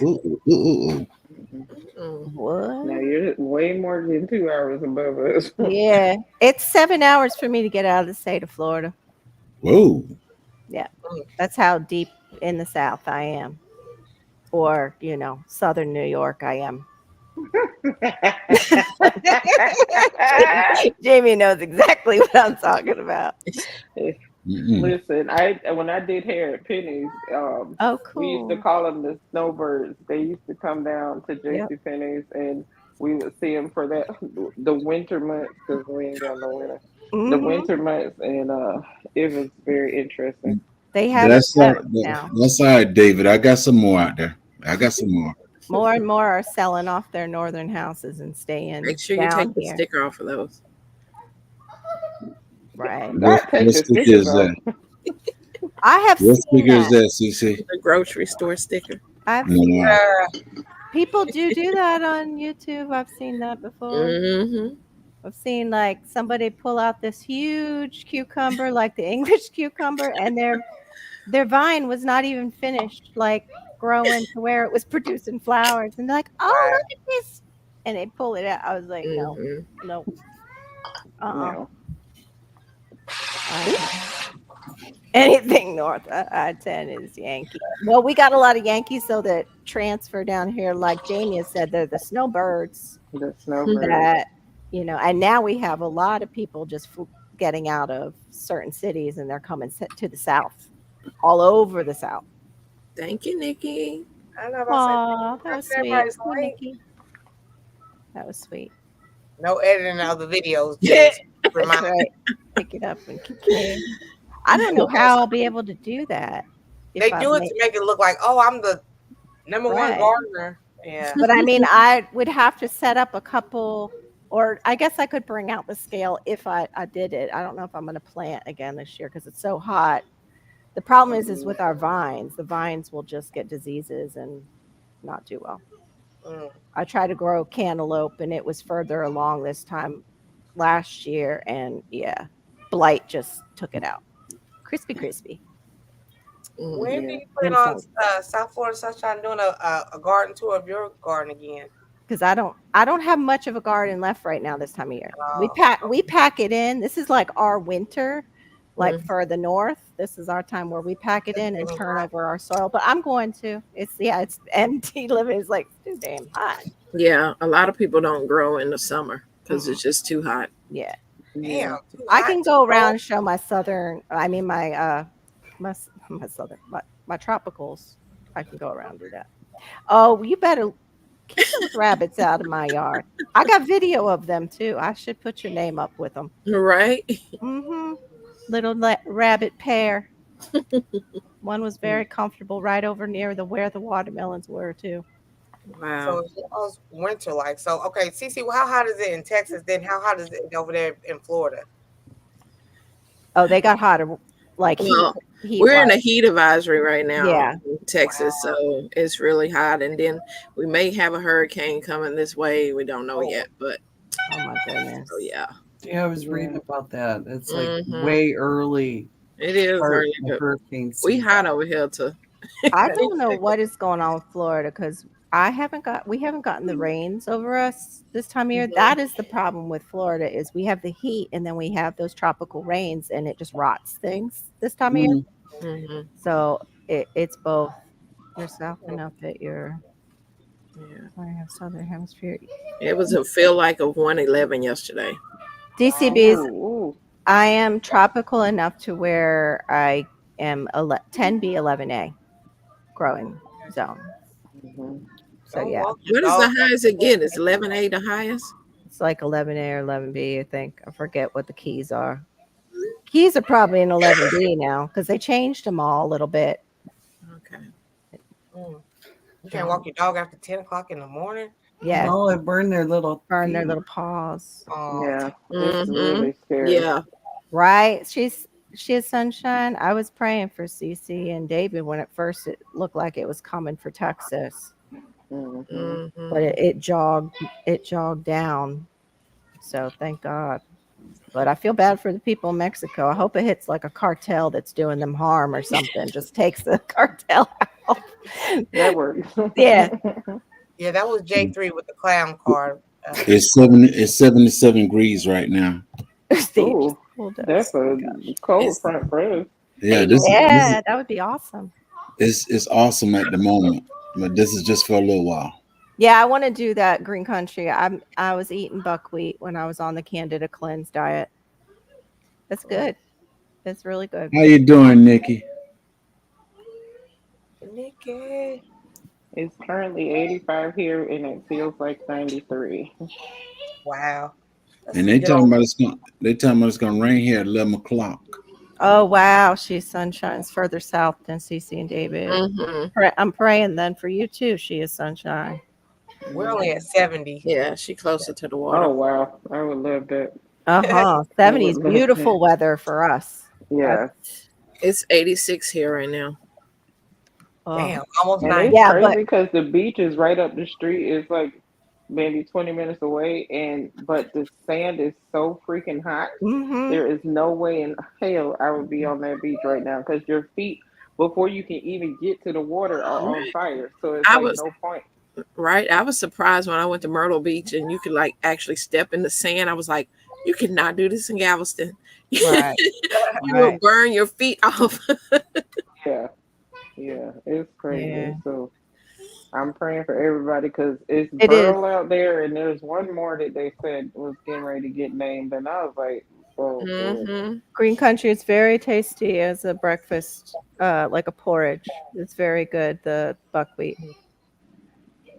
Ooh. What? Now you're way more than 2 hours above us. Yeah, it's 7 hours for me to get out of the state of Florida. Whoa. That's how deep in the South I am, or Southern New York I am. Jamie knows exactly what I'm talking about. Listen, when I did hair at Penny's, Oh, cool. we used to call them the snowbirds. They used to come down to JC Penney's, and we would see them for the winter months because we ain't got no winter. Mhm. The winter months, and it was very interesting. They have That's it all, now. that's all right, David. I got some more out there. I got some more. More and more are selling off their northern houses and staying Make sure you down take the here. sticker off of those. Right. What take the sticker stickers is that? I have What seen sticker is that. that, CC? The grocery store sticker. I've No. seen that. People do that on YouTube. I've seen that before. Mm-hmm. I've seen like somebody pull out this huge cucumber, like the English cucumber, and their vine was not even finished, like growing to where it was producing flowers. And they're like, oh, look at this. And they pull it out. I was like, no. No. Anything north I-10 is Yankee. Well, we got a lot of Yankees, so that transfer down here, like Jamie has said, they're the snowbirds. The snowbirds. That, and now we have a lot of people just getting out of certain cities and they're coming to the South, all over the South. Thank you, Nikki. I know Aw, that was sweet. everybody's Poor late. Nikki. That was sweet. No editing of the videos. Yeah. Just That's remind right. Pick it up and kick it. I don't know how I'll be able to do that. They do it to make it look like, oh, I'm the number one Right. gardener. Yeah. But I mean, I would have to set up a couple, or I guess I could bring out the scale if I did it. I don't know if I'm going to plant again this year because it's so hot. The problem is with our vines. The vines will just get diseases and not do well. I tried to grow cantaloupe and it was further along this time last year, and blight just took it out. Crispy. When do Yeah. you plan on South Florida Sunshine doing a garden tour of your garden again? Because I don't have much of a garden left right now this time of year. We Oh, pack it in. This is like our winter, like Mhm. for the north. This is our time where we pack it in and turn over our soil. But I'm going to. It's empty living. It's like too damn hot. Yeah, a lot of people don't grow in the summer because it's just too hot. Yeah. damn. Yeah. Too I hot, can too go around cold. and show my southern. I mean my southern my tropicals. I can go around and do that. Oh, you better keep those rabbits out of my yard. I got video of them too. I should put your name up with them. Right? Mm-hmm. Little rabbit pair. One was very comfortable right over near where the watermelons were too. Wow. So it's winter like. So okay, Cece, well, how hot is it in Texas? Then how hot is it over there in Florida? Oh, they got hotter. Like Well, heat we're in a wise. heat advisory right now Yeah. in Texas, so it's really hot. And then we may have a hurricane coming this way. We don't know yet, but Oh my goodness. oh yeah, Yeah, I was reading about that. It's like Mhm. way early. it is start early. the But hurricane we season. hot over here too. I don't know what is going on with Florida because we haven't gotten the rains over us this time of year. Mhm. That is the problem with Florida is we have the heat and then we have those tropical rains and it just rots things this time of year. Mhm. So it's both. You're south enough that you're Yeah, southern hemisphere. it was a feel like of 111 yesterday. DCB's Ooh, I am tropical enough to where I am 10B 11A growing zone. mhm. So Don't yeah, walk your What is dog. the highest again? Is 11A the highest? it's like 11A or 11B. I think I forget what the keys are. Keys are probably in 11B now because they changed them all a little bit. Okay. You can't walk your dog after 10 o'clock in the morning. Yeah, Oh, it burned their little burn their feet. little paws. Oh, Yeah, it's Mhm. really scary. Yeah. Right? She is sunshine. I was praying for Cece and David when at first it looked like it was coming for Texas, Mhm. Mhm. but it jogged down. So thank God. But I feel bad for the people in Mexico. I hope it hits like a cartel that's doing them harm or something. Just takes the cartel out. That works. Yeah. yeah, that was J3 with the clown card. It's 77 degrees right now. Steve Ooh, just pulled up. that's a cold It's- front for us. Yeah, this Yeah, that would be awesome. is awesome at the moment, but this is just for a little while. Yeah, I want to do that green country. I was eating buckwheat when I was on the Candida cleanse diet. That's good. That's really good. How you doing, Nikki? Nikki. It's currently 85 here, and it feels like 93. Wow. And they talking about it's gonna rain here at 11 o'clock. Oh wow, she's sunshine's further south than Cece and David. Mhm. I'm praying then for you too. She is sunshine. We're only at 70. Yeah, she closer to the water. Oh, wow. I would love that. Uh-huh. 70s beautiful weather for us. Yeah. It's 86 here right now. Oh. Damn, almost And 90. it's Yeah, crazy but- because the beach is right up the street. It's like maybe 20 minutes away, but the sand is so freaking hot. Mhm. There is no way in hell I would be on that beach right now because your feet, before you can even get to the water, are on fire. So it's no point. Right. I was surprised when I went to Myrtle Beach and you could like actually step in the sand. I was like, you cannot do this in Galveston. Right. You will burn your feet off. Yeah. Yeah. It's crazy. Yeah. So I'm praying for everybody because it's It is. Burl out there, and there's one more that they said was getting ready to get named, and I was like, oh, boy. Mhm. Green country is very tasty as a breakfast, like a porridge. It's very good. The buckwheat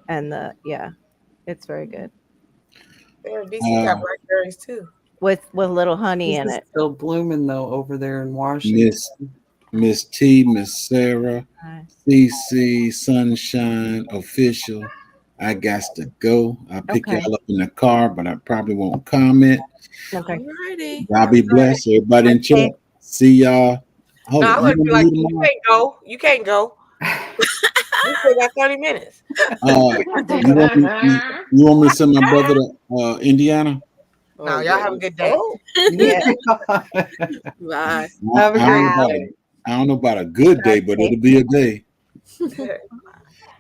and it's very good There, DC got blackberries too. with a little honey This in is it. still blooming though over there in Washington. Miss T, Miss Sarah, Right. CC, Sunshine, Official. I got to go. I'll pick Okay. y'all up in the car, but I probably won't comment. Okay. Alrighty. Y'all be blessed. Everybody in chat. See y'all. Oh, No, I would you be like, gonna you leave tomorrow? can't go. You can't go. We still got 30 minutes. You want me to send my brother to Indiana? No, y'all have a good day. Yeah. Bye. Have a great I day. I don't know about a good day, but it'll be a day.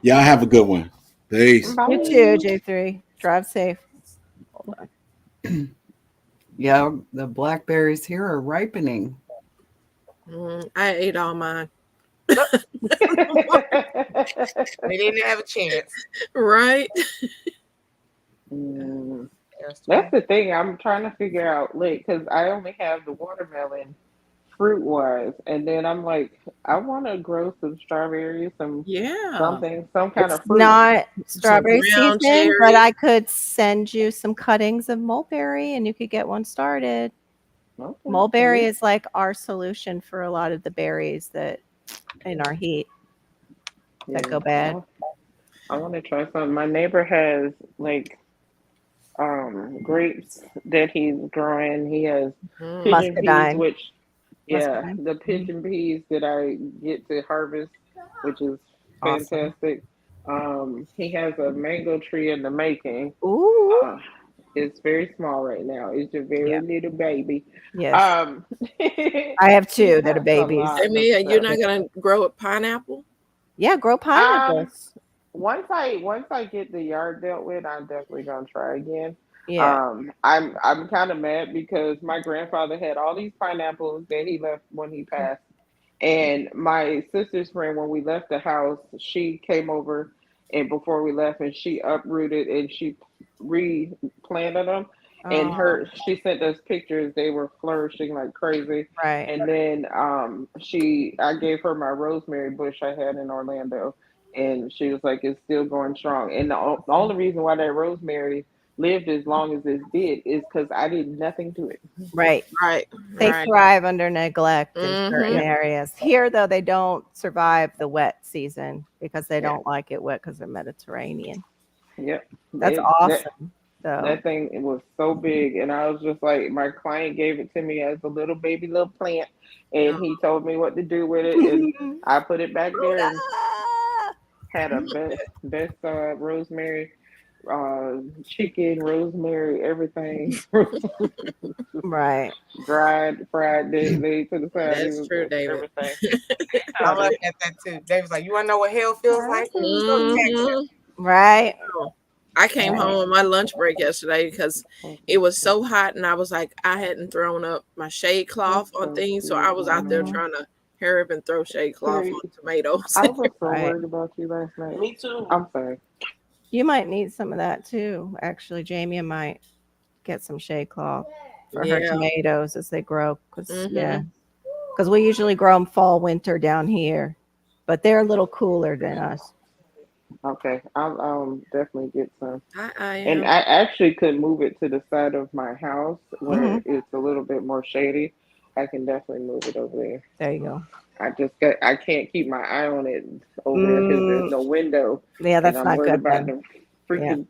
Y'all have a good one. Peace. Bye. You too, J3. Drive safe. Hold on. Yeah, the blackberries here are ripening. I ate all mine. They didn't have a chance. Right? That's the thing. I'm trying to figure out, like, because I only have the watermelon fruit wise, and then I'm like, I want to grow some strawberries, some kind of fruit. Not strawberry ground season, but cherry. I could send you some cuttings of mulberry and you could get one started. Okay. Mulberry is like our solution for a lot of the berries that in our heat that go bad. I want to try some. My neighbor has like grapes that he's growing. He has pigeon peas, Muscadine. which Muscadine. the pigeon peas that I get to harvest, which is fantastic. He has a mango tree in the making. Ooh. It's very small right now. It's a very little baby. Yes. I have two that are babies. Amy, you're not gonna grow a pineapple? Yeah, grow pineapples. Once I get the yard dealt with, I'm definitely gonna try again. Yeah. I'm kind of mad because my grandfather had all these pineapples that he left when he passed, and my sister's friend, when we left the house, she came over, and before we left, and she uprooted and she replanted them. And she sent us pictures. They were flourishing like crazy. Right. And then I gave her my rosemary bush I had in Orlando, and she was like, it's still going strong. And the only reason why that rosemary lived as long as it did is because I did nothing to it. Right. They thrive under neglect in certain areas. Here, though, they don't survive the wet season because they don't like it wet because they're Mediterranean. Yep. That's awesome. That thing, it was so big, and I was just like, my client gave it to me as a little plant, and he told me what to do with it, and I put it back there and had a best rosemary, chicken, rosemary, everything. Right. Dried, fried, they to the side. That's true, David. I love that too. David's like, you want to know what hell feels like? Right. I came home on my lunch break yesterday because it was so hot, and I was like, I hadn't thrown up my shade cloth on things, so I was out there trying to hurry up and throw shade cloth on tomatoes. I was so worried about you last night. Me too. I'm sorry. You might need some of that too. Actually, Jamie might get some shade cloth for her tomatoes as they grow. Because we usually grow them fall, winter down here, but they're a little cooler than us. Okay, I'll definitely get some. And I actually could move it to the side of my house where it's a little bit more shady. I can definitely move it over there. There you go. I can't keep my eye on it over there because there's no window. Yeah, that's not good. About the freaking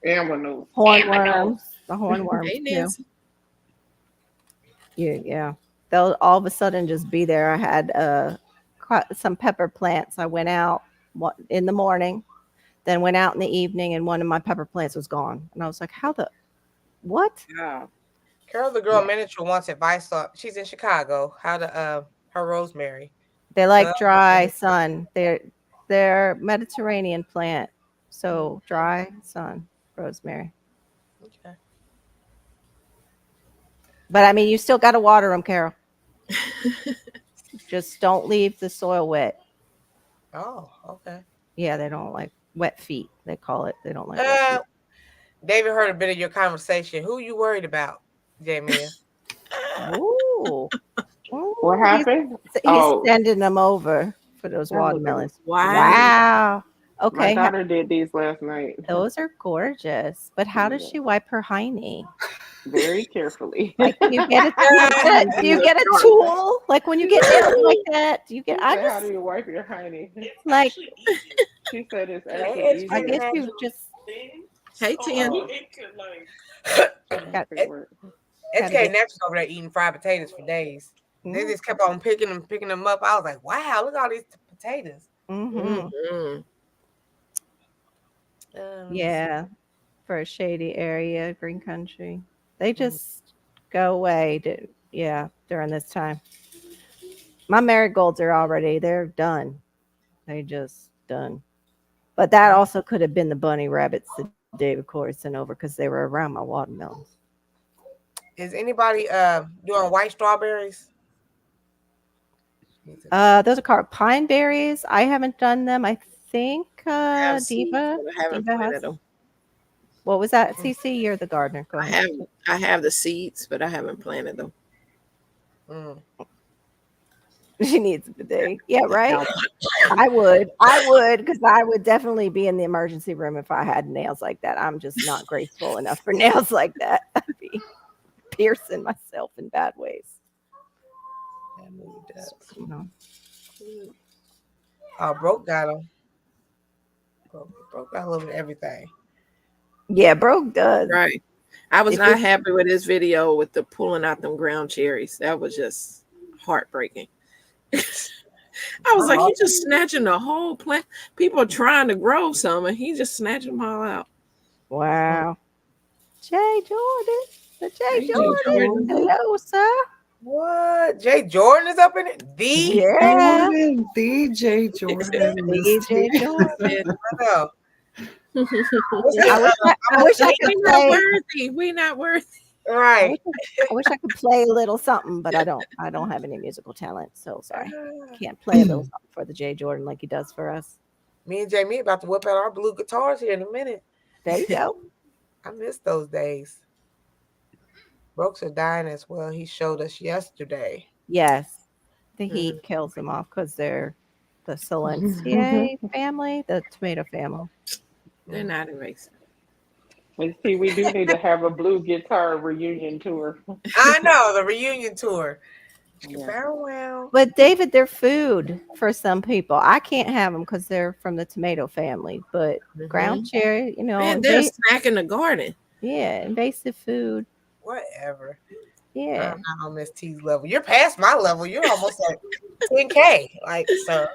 animals. Hornworms. The hornworms. Hey, Nancy. Yeah. They'll all of a sudden just be there. I had some pepper plants. I went out in the morning, then went out in the evening, and one of my pepper plants was gone. And I was like, what? Yeah. Carol, the girl miniature, wants advice on. She's in Chicago. How to her rosemary. They like dry sun. They're Mediterranean plant, so dry sun rosemary. Okay. But I mean, you still got to water them, Carol. Just don't leave the soil wet. Oh, okay. Yeah, they don't like wet feet. They call it. They don't like. David heard a bit of your conversation. Who you worried about, Jamie? Ooh. What happened? He's sending them over for those watermelons. Wow. Okay. My daughter did these last night. Those are gorgeous. But how does she wipe her hiney? Very carefully. Like, do you get a tool? Like when you get nails like that, do you get? How do you wipe your hiney? Like she said, it's actually I guess you just. Hey, Tim. SK Naturals over there eating fried potatoes for days. They just kept on picking them up. I was like, wow, look at all these potatoes. Yeah, for a shady area, green country. They just go away during this time. My marigolds are already, they're done. They just done. But that also could have been the bunny rabbits that David Corey sent over because they were around my watermelons. Is anybody doing white strawberries? Those are called pine berries. I haven't done them. I think have seeds, Diva. but I haven't Diva planted has. them. What was that, CC? You're the gardener. Go ahead. I have the seeds, but I haven't planted them. She needs a bidet. Yeah, right. I would, because I would definitely be in the emergency room if I had nails like that. I'm just not graceful enough for nails like that. I'd be piercing myself in bad ways. You know. Broke got them. Broke got a little bit of everything. Yeah, Broke does. Right. I was not happy with this video with the pulling out them ground cherries. That was just heartbreaking. I was like, he's just snatching the whole plant. People are trying to grow some, and he just snatching them all out. Wow. Jay Jordan. Jay Jordan. Hello, sir. What? Jay Jordan is up in it? Yeah. Jordan, DJ Jordan. DJ Jordan. I wish I could play. We're not worthy. Right. I wish I could play a little something, but I don't have any musical talent, so sorry. Can't play a little something for the Jay Jordan like he does for us. Me and Jamie about to whip out our blue guitars here in a minute. There you go. I miss those days. Brooks are dying as well. He showed us yesterday. Yes. The heat kills them off because they're the Silencier family, the tomato family. They're not invasive. And see, we do need to have a blue guitar reunion tour. I know, the reunion tour. Yeah. Farewell. But David, they're food for some people. I can't have them because they're from the tomato family. But ground cherry, Man, they're a snack in the garden. Yeah, invasive food. Whatever. Yeah. I'm not on Miss T's level. You're past my level. You're almost at 10K. Like, sir.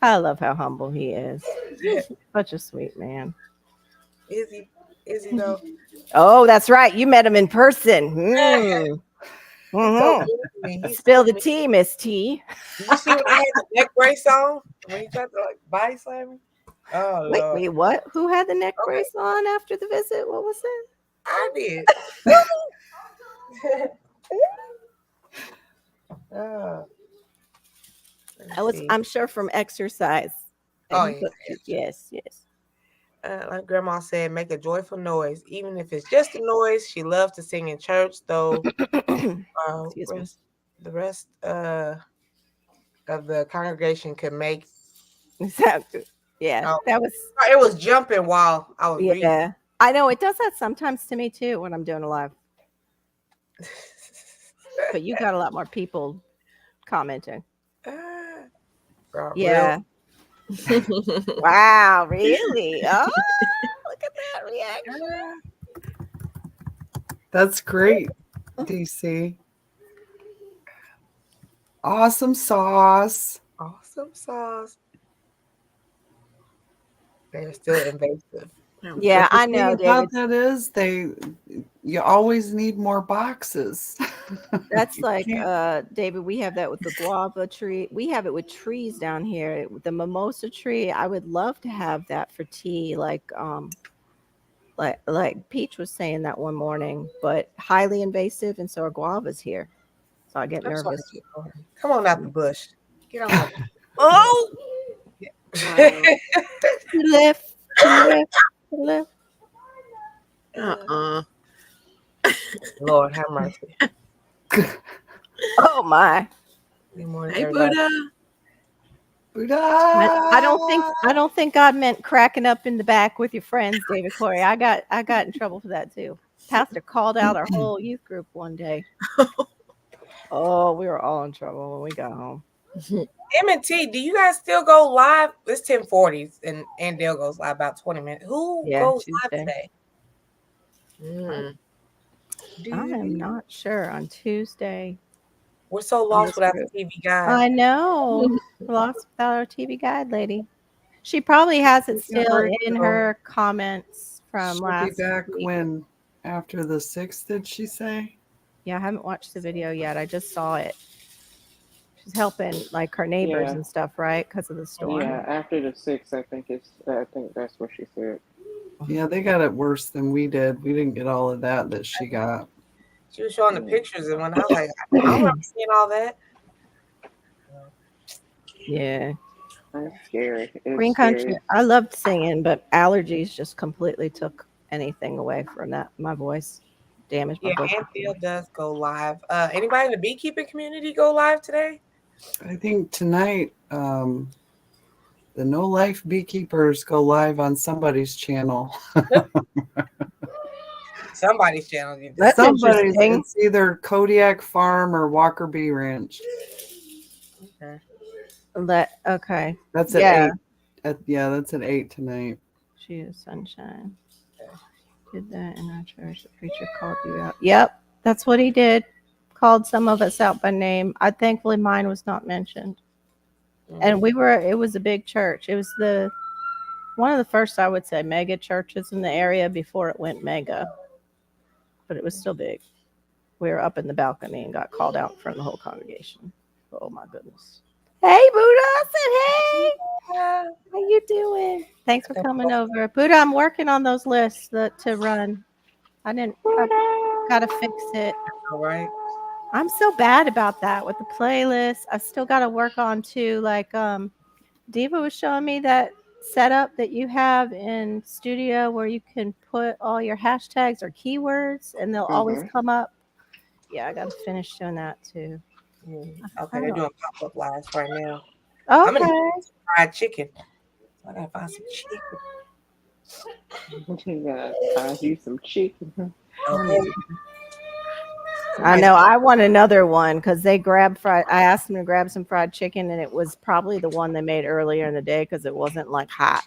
I love how humble he is. Such a sweet man. Is he? Is he though? Oh, that's right. You met him in person. Spill the tea, Miss T. Did you see when I had the neck brace on? When he tried to body slam me? Oh, wait, what? Who had the neck brace on after the visit? What was it? I did. I'm sure from exercise. Oh, yes. Like Grandma said, make a joyful noise, even if it's just a noise. She loves to sing in church, though. The rest of the congregation could make. Exactly. Yeah, It was jumping while I was reading. Yeah, I know it does that sometimes to me too when I'm doing a live. But you got a lot more people commenting. Yeah. Wow, really? Oh, look at that reaction. That's great, DC. Awesome sauce. Awesome sauce. They're still invasive. Yeah, I know, David. That is, you always need more boxes. That's like David, we have that with the guava tree. We have it with trees down here. The mimosa tree, I would love to have that for tea, like Peach was saying that one morning, but highly invasive, and so are guavas here. So I get nervous. Come on out the bush. Get on. Oh, left. Lord have mercy. Oh my. Good morning, hey, everybody. Buddha. I don't think God meant cracking up in the back with your friends, David Corey. I got in trouble for that too. Pastor called out our whole youth group one day. Oh, we were all in trouble when we got home. M&T, do you guys still go live? It's 10:40 and Dale goes live about 20 minutes. Who goes live today? I am not sure on Tuesday. We're so lost without the TV guide. I know. Lost without our TV guide lady. She probably has it still in her comments from last be back week. When after the 6th, did she say? Yeah, I haven't watched the video yet. I just saw it. she's helping like her neighbors Yeah. and stuff, right? Because of the storm. Yeah, after the 6th, I think that's what she said. Yeah, they got it worse than we did. We didn't get all of that she got. She was showing the pictures, and when I was like, I don't remember seeing all that. Yeah. That's scary. It's Green scary. Country. I loved singing, but allergies just completely took anything away from that. My voice damaged my Yeah, vocal. Anfield does go live. Anybody in the beekeeping community go live today? I think tonight, the No Life Beekeepers go live on somebody's channel. Somebody's channel. You did. That's Somebody's. interesting. It's either Kodiak Farm or Walker Bee Ranch. Okay. That's at 8. That's at 8 tonight. She is sunshine. Did that in our church. The preacher called you out. Yep, that's what he did. Called some of us out by name. Thankfully mine was not mentioned. And it was a big church. It was one of the first, I would say, mega churches in the area before it went mega. But it was still big. We were up in the balcony and got called out in front of the whole congregation. Oh my goodness. Hey, Buddha. I said, hey. How you doing? Thanks for coming over. Buddha, I'm working on those lists to run. I gotta fix it. All right. I'm so bad about that with the playlist. I still got to work on too. Like Diva was showing me that setup that you have in Studio where you can put all your hashtags or keywords and they'll always come up. Yeah, I got to finish doing that too. Okay, they're doing pop-up lives right now. Okay. I'm gonna get some fried chicken. I gotta find some chicken. You gotta find you some chicken. Okay. I know. I want another one because they grabbed fried. I asked them to grab some fried chicken, and it was probably the one they made earlier in the day because it wasn't like hot.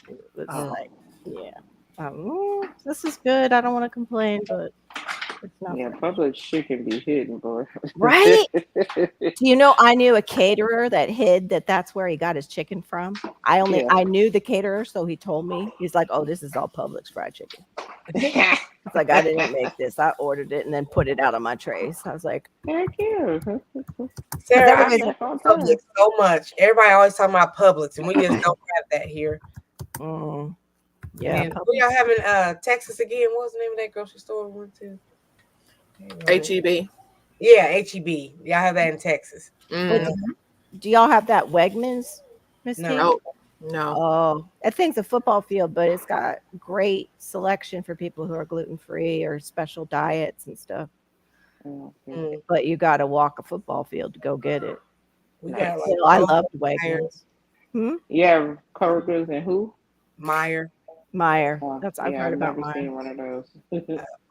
It was like, yeah. This is good. I don't want to complain, but it's not. Yeah, Publix chicken be hidden, boy. Right? Do you know? I knew a caterer that hid that's where he got his chicken from. I knew the caterer, so he told me. He's like, "Oh, this is all Publix fried chicken." It's like I didn't make this. I ordered it and then put it out on my trays. I was like, "Thank you, Sarah." I miss Publix so much. Everybody always talking about Publix, and we just don't have that here. Yeah. And we are having Texas again. What was the name of that grocery store we went to? HEB. Yeah, HEB. Y'all have that in Texas. Do y'all have that Wegmans, Miss T? No. Oh, that thing's a football field, but it's got great selection for people who are gluten-free or special diets and stuff. But you got to walk a football field to go get it. I loved Wegmans. Yeah, Kroger's and who? Meyer. That's I've heard about never Meyer. seen one of those.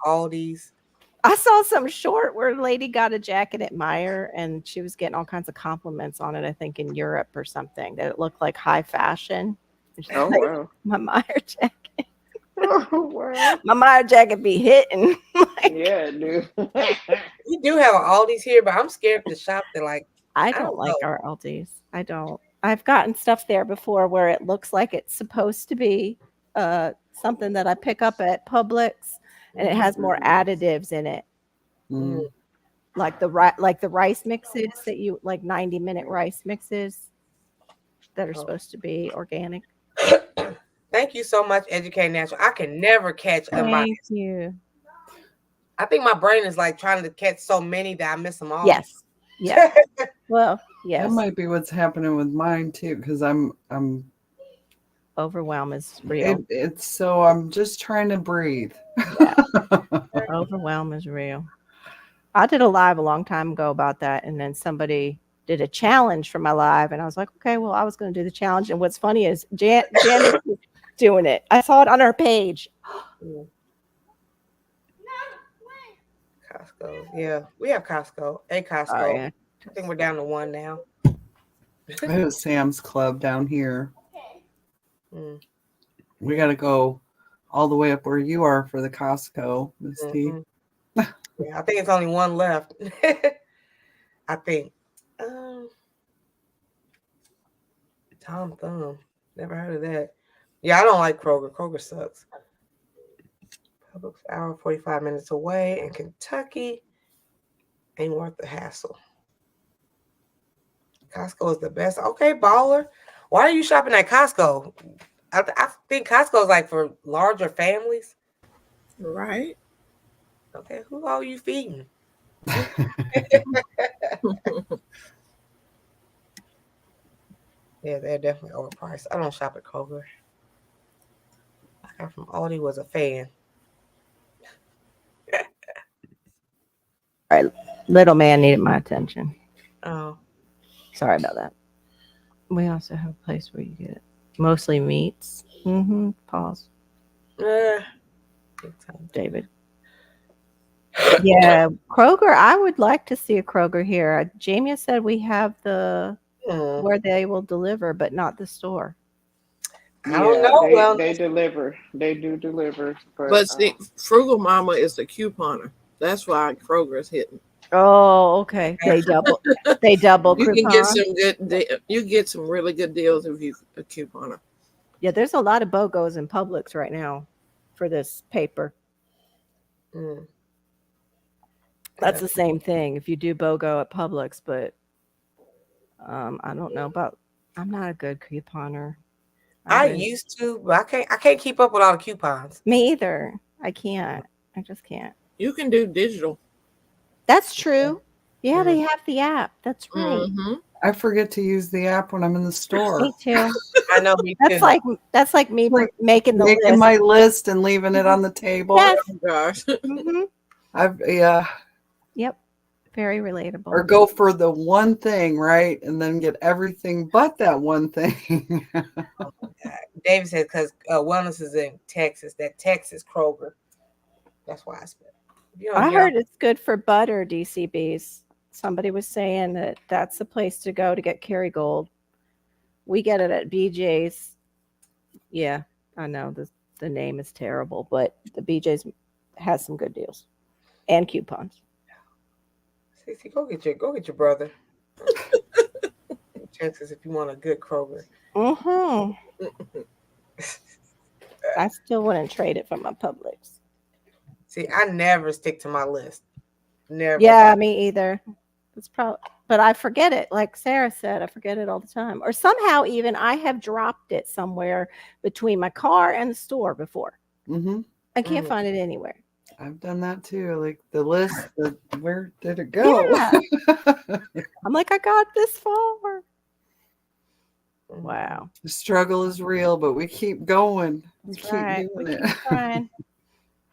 Aldi's. I saw some short where a lady got a jacket at Meyer and she was getting all kinds of compliments on it, I think in Europe or something, that it looked like high fashion. Oh, like, wow. My Meyer jacket. Oh, wow. My Meyer jacket be hitting. Yeah, dude. We do have an Aldi's here, but I'm scared to shop there. Like, I don't like our Aldi's. I don't. I've gotten stuff there before where it looks like it's supposed to be something that I pick up at Publix. And it has more additives in it, like the rice mixes that you like 90-minute rice mixes that are supposed to be organic. Thank you so much, Educate Natural. I can never catch a Thank you. I think my brain is like trying to catch so many that I miss them all. Yes. Yeah. Well, yes. That might be what's happening with mine too, because I'm overwhelm is real. It's so I'm just trying to breathe. Yeah. Overwhelm is real. I did a live a long time ago about that, and then somebody did a challenge for my live, and I was like, okay, well, I was going to do the challenge. And what's funny is Jan is doing it. I saw it on her page. Costco. Yeah, we have Costco. Costco. Oh, yeah. I think we're down to one now. I have Sam's Club down here. We got to go all the way up where you are for the Costco, Miss T. Yeah, I think it's only one left. I think. Tom Thumb. Never heard of that. Yeah, I don't like Kroger. Kroger sucks. Publix hour 45 minutes away in Kentucky. Ain't worth the hassle. Costco is the best. Okay, baller. Why are you shopping at Costco? I think Costco is like for larger families. Right. Okay, who are you feeding? Yeah, they're definitely overpriced. I don't shop at Kroger. I got from Aldi was a fan. All right, little man needed my attention. Oh, Sorry about that. We also have a place where you get mostly meats. Pause. big time. David. Yeah, Kroger. I would like to see a Kroger here. Jamie said we have the where they will deliver, but not the store. I don't know. Well, They deliver. They do deliver. But see, Frugal Mama is the couponer. That's why Kroger is hitting. Oh, okay. They double. They double. You can coupon. get some good. You get some really good deals if you a couponer. Yeah, there's a lot of BOGOs in Publix right now for this paper. That's the same thing if you do BOGO at Publix, but I don't know about. I'm not a good couponer. I used to, but I can't keep up with all the coupons. Me either. I can't. I just can't. You can do digital. That's true. Yeah, they have the app. That's right. I forget to use the app when I'm in the store. Me too. I know. Me too. That's like me making the list. My list and leaving it on the table. Yes. Oh gosh. Yep. Very relatable. Or go for the one thing, right? And then get everything but that one thing. David said because wellness is in Texas. That Texas Kroger. That's why I spent. I heard it's good for butter, DCBs. Somebody was saying that that's the place to go to get Kerrygold. We get it at BJ's. Yeah, I know the name is terrible, but the BJ's has some good deals and coupons. Cece, go get your brother. Texas, if you want a good Kroger. I still wouldn't trade it for my Publix. See, I never stick to my list. Never. Yeah, me either. It's probably, but I forget it. Like Sarah said, I forget it all the time. Or somehow even I have dropped it somewhere between my car and the store before. I can't find it anywhere. I've done that too. Like the list, where did it go? Yeah. I'm like, I got this far. Wow. The struggle is real, but we keep going. We keep doing it. Trying.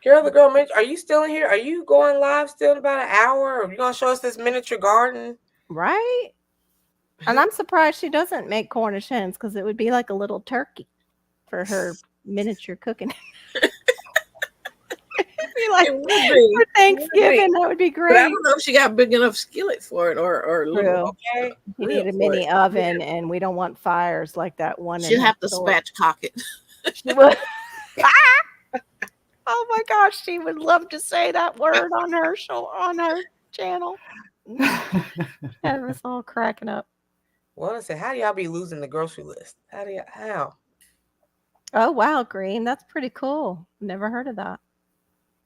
Carol the Girl Mitch, are you still in here? Are you going live still in about an hour? Or are you going to show us this miniature garden? Right. And I'm surprised she doesn't make Cornish hens because it would be like a little turkey for her miniature cooking. Like, for Thanksgiving, that would be great. But I don't know if she got big enough skillet for it or little. Okay. You need a mini oven, and we don't want fires like that one. She'll have to spatchcock it. She would. Oh my gosh, she would love to say that word on her show, on her channel. That was all cracking up. Well, I said, how do y'all be losing the grocery list? How? Oh wow, Green, that's pretty cool. Never heard of that.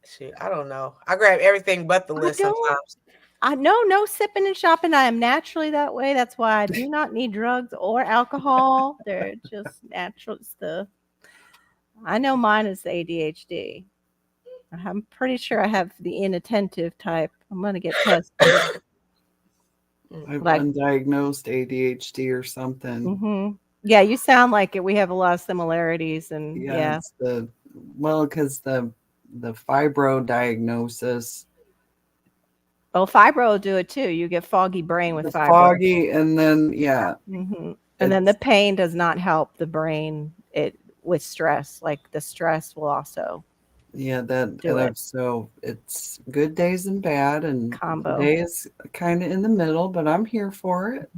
Shoot, I don't know. I grab everything but the list sometimes. I know, no sipping and shopping. I am naturally that way. That's why I do not need drugs or alcohol. They're just natural stuff. I know mine is the ADHD. I'm pretty sure I have the inattentive type. I'm going to get tested. I've undiagnosed ADHD or something. Yeah, you sound like it. We have a lot of similarities. And yeah. It's because the fibro diagnosis. Oh, fibro will do it too. You get foggy brain with fibro. Foggy, and then and then the pain does not help the brain with stress. Like the stress will also so it's good days and bad, and combo. Today is kind of in the middle, but I'm here for it.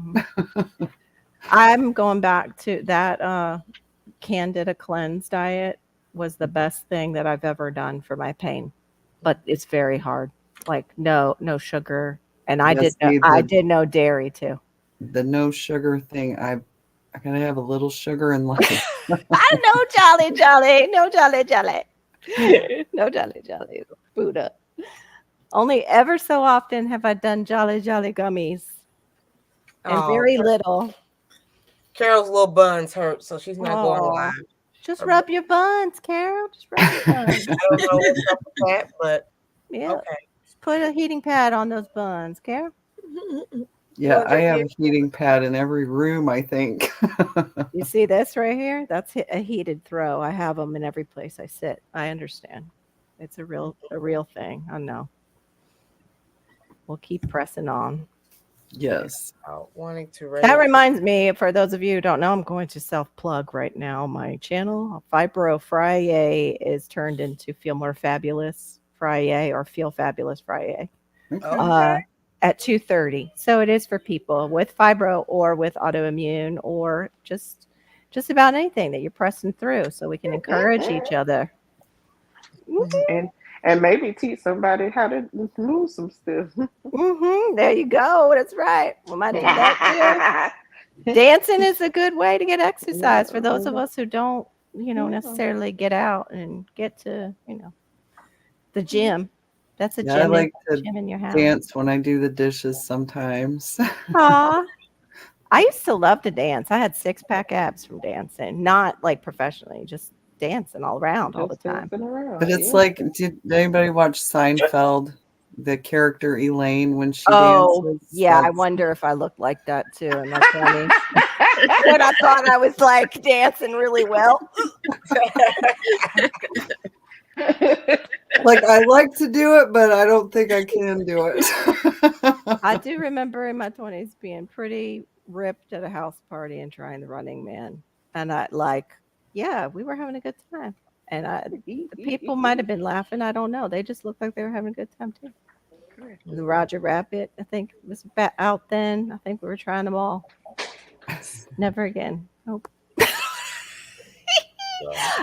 I'm going back to that Candida cleanse diet was the best thing that I've ever done for my pain, but it's very hard. Like no sugar, and I did no dairy too. The no sugar thing, I gotta have a little sugar in life. I know, jolly, no jolly. No jolly, Buddha. Only ever so often have I done jolly gummies. and Oh, very little. Carol's little buns hurt, so she's not going Oh, live. just rub your buns, Carol. Just rub your buns. I don't know what's up with that, but Yeah. okay. Just put a heating pad on those buns, Carol. Yeah, Well, I have just a heating pad in every room, I think. You see this right here? That's a heated throw. I have them in every place I sit. I understand. It's a real thing. I know. We'll keep pressing on. Yes. wanting to raise. That reminds me, for those of you who don't know, I'm going to self-plug right now my channel. Fibro Friday is turned into Feel More Fabulous Friday or Feel Fabulous Friday Okay. at 2:30. So it is for people with fibro or with autoimmune or just about anything that you're pressing through, so we can encourage each other. And maybe teach somebody how to lose some stuff. There you go. That's right. We might do that too. Dancing is a good way to get exercise for those of us who don't, necessarily get out and get to, the gym. That's a Yeah, I gym, like to gym in your house. dance when I do the dishes sometimes. Aw. I used to love to dance. I had 6-pack abs from dancing, not like professionally, just dancing all around all the time. But it's like, did anybody watch Seinfeld? The character Elaine when she dances? Yeah, I wonder if I looked like that too. Am I funny? When I thought I was like dancing really well. Like, I like to do it, but I don't think I can do it. I do remember in my 20s being pretty ripped at a house party and trying the Running Man. And we were having a good time. And the people might have been laughing. I don't know. They just looked like they were having a good time too. The Roger Rabbit, I think, was out then. I think we were trying them all. Never again. Nope.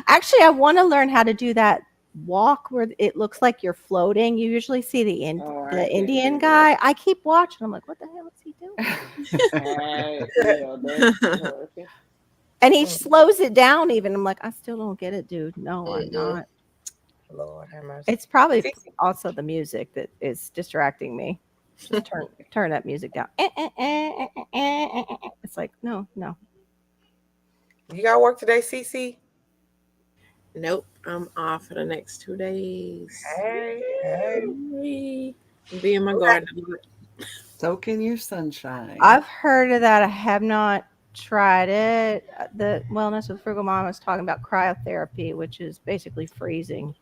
Actually, I want to learn how to do that walk where it looks like you're floating. You usually see the Indian guy. I keep watching. I'm like, what the hell is he doing? And he slows it down even. I'm like, I still don't get it, dude. No, I'm not. Lord have mercy. It's probably also the music that is distracting me. Just turn that music down. It's like, no. You got work today, CC? Nope, I'm off for the next 2 days. Hey. Be in my garden. Soak in your sunshine. I've heard of that. I have not tried it. The Wellness with Frugal Mom was talking about cryotherapy, which is basically freezing.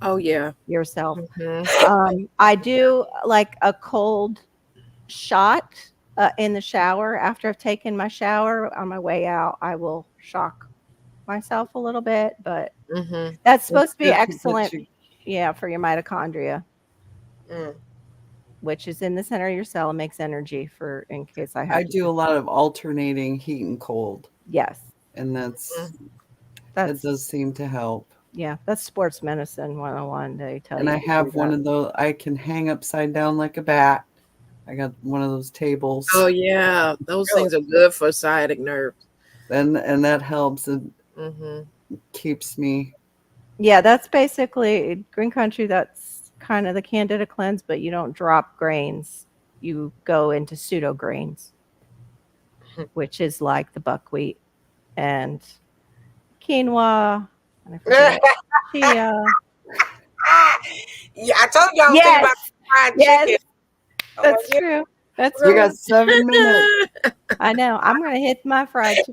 Oh yeah, yourself. I do like a cold shot in the shower. After I've taken my shower, on my way out, I will shock myself a little bit, but that's supposed to be excellent. Yeah, for your mitochondria, which is in the center of your cell and makes energy for in case I do a lot of alternating heat and cold. Yes, and that does seem to help. Yeah, that's sports medicine 101. They tell you. And I have one of those. I can hang upside down like a bat. I got one of those tables. Oh yeah, those things are good for sciatic nerve. And that helps. It keeps me. Yeah, that's basically Green Country. That's kind of the Candida cleanse, but you don't drop grains. You go into pseudo grains, which is like the buckwheat and quinoa. And I forget chia. Yeah, I told y'all think about fried chicken. That's true. We got 7 minutes. I know. I'm gonna hit my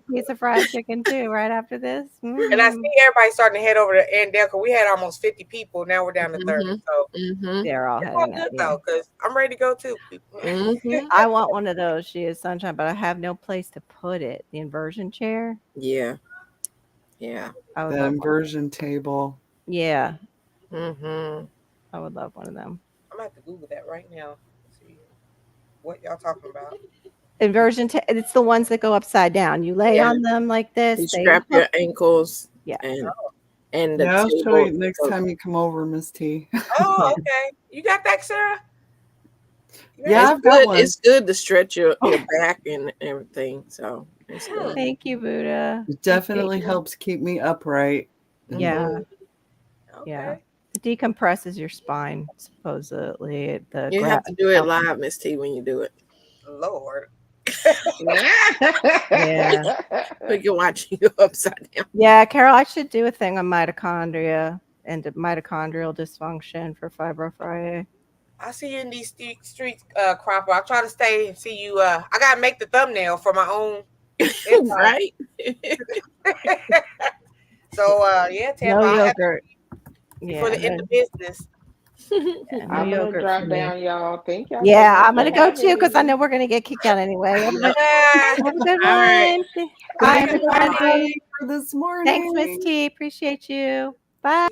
piece of fried chicken too right after this. And I see everybody starting to head over to Andale because we had almost 50 people. Now we're down to 30. So they're all heading out. Because I'm ready to go too. I want one of those. She is sunshine, but I have no place to put it. The inversion chair. Yeah. The inversion table. Yeah. I would love one of them. I'm gonna have to Google that right now. See what y'all talking about. Inversion. It's the ones that go upside down. You lay on them like this. You strap your ankles. Yeah. And the I'll show you table. next time you come over, Miss T. Oh, okay. You got that, Sarah? Yeah, I've got one. It's good to stretch your back and everything. So it's good. Thank you, Buddha. It definitely helps keep me upright. Yeah. Yeah. It decompresses your spine, supposedly. You have to do it live, Miss T, when you do it. Lord. Yeah. We can watch you upside down. Yeah, Carol, I should do a thing on mitochondria and mitochondrial dysfunction for Fibro Friday. I see you in these streets, Cropper. I'll try to stay and see you. I gotta make the thumbnail for my own. Right? So yeah, Tampa, No I'll have yogurt. for the end of business. Yeah, no I'm gonna yogurt drop for me. down, y'all. Thank y'all. Yeah, so much I'm gonna for go having too because I me. know we're gonna get kicked out anyway. Have a good Yeah. have a good All right. one. Bye, Thank you, everybody. everybody, for this morning. Thanks, Miss T. Appreciate you. Bye.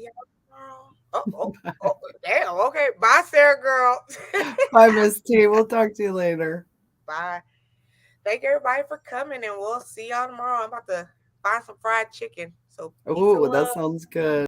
Oh, damn. Okay. Bye, Sarah girl. Bye, Miss T. We'll talk to you later. Bye. Thank everybody for coming, and we'll see y'all tomorrow. I'm about to find some fried chicken. So, peace and Oh, that love. sounds good.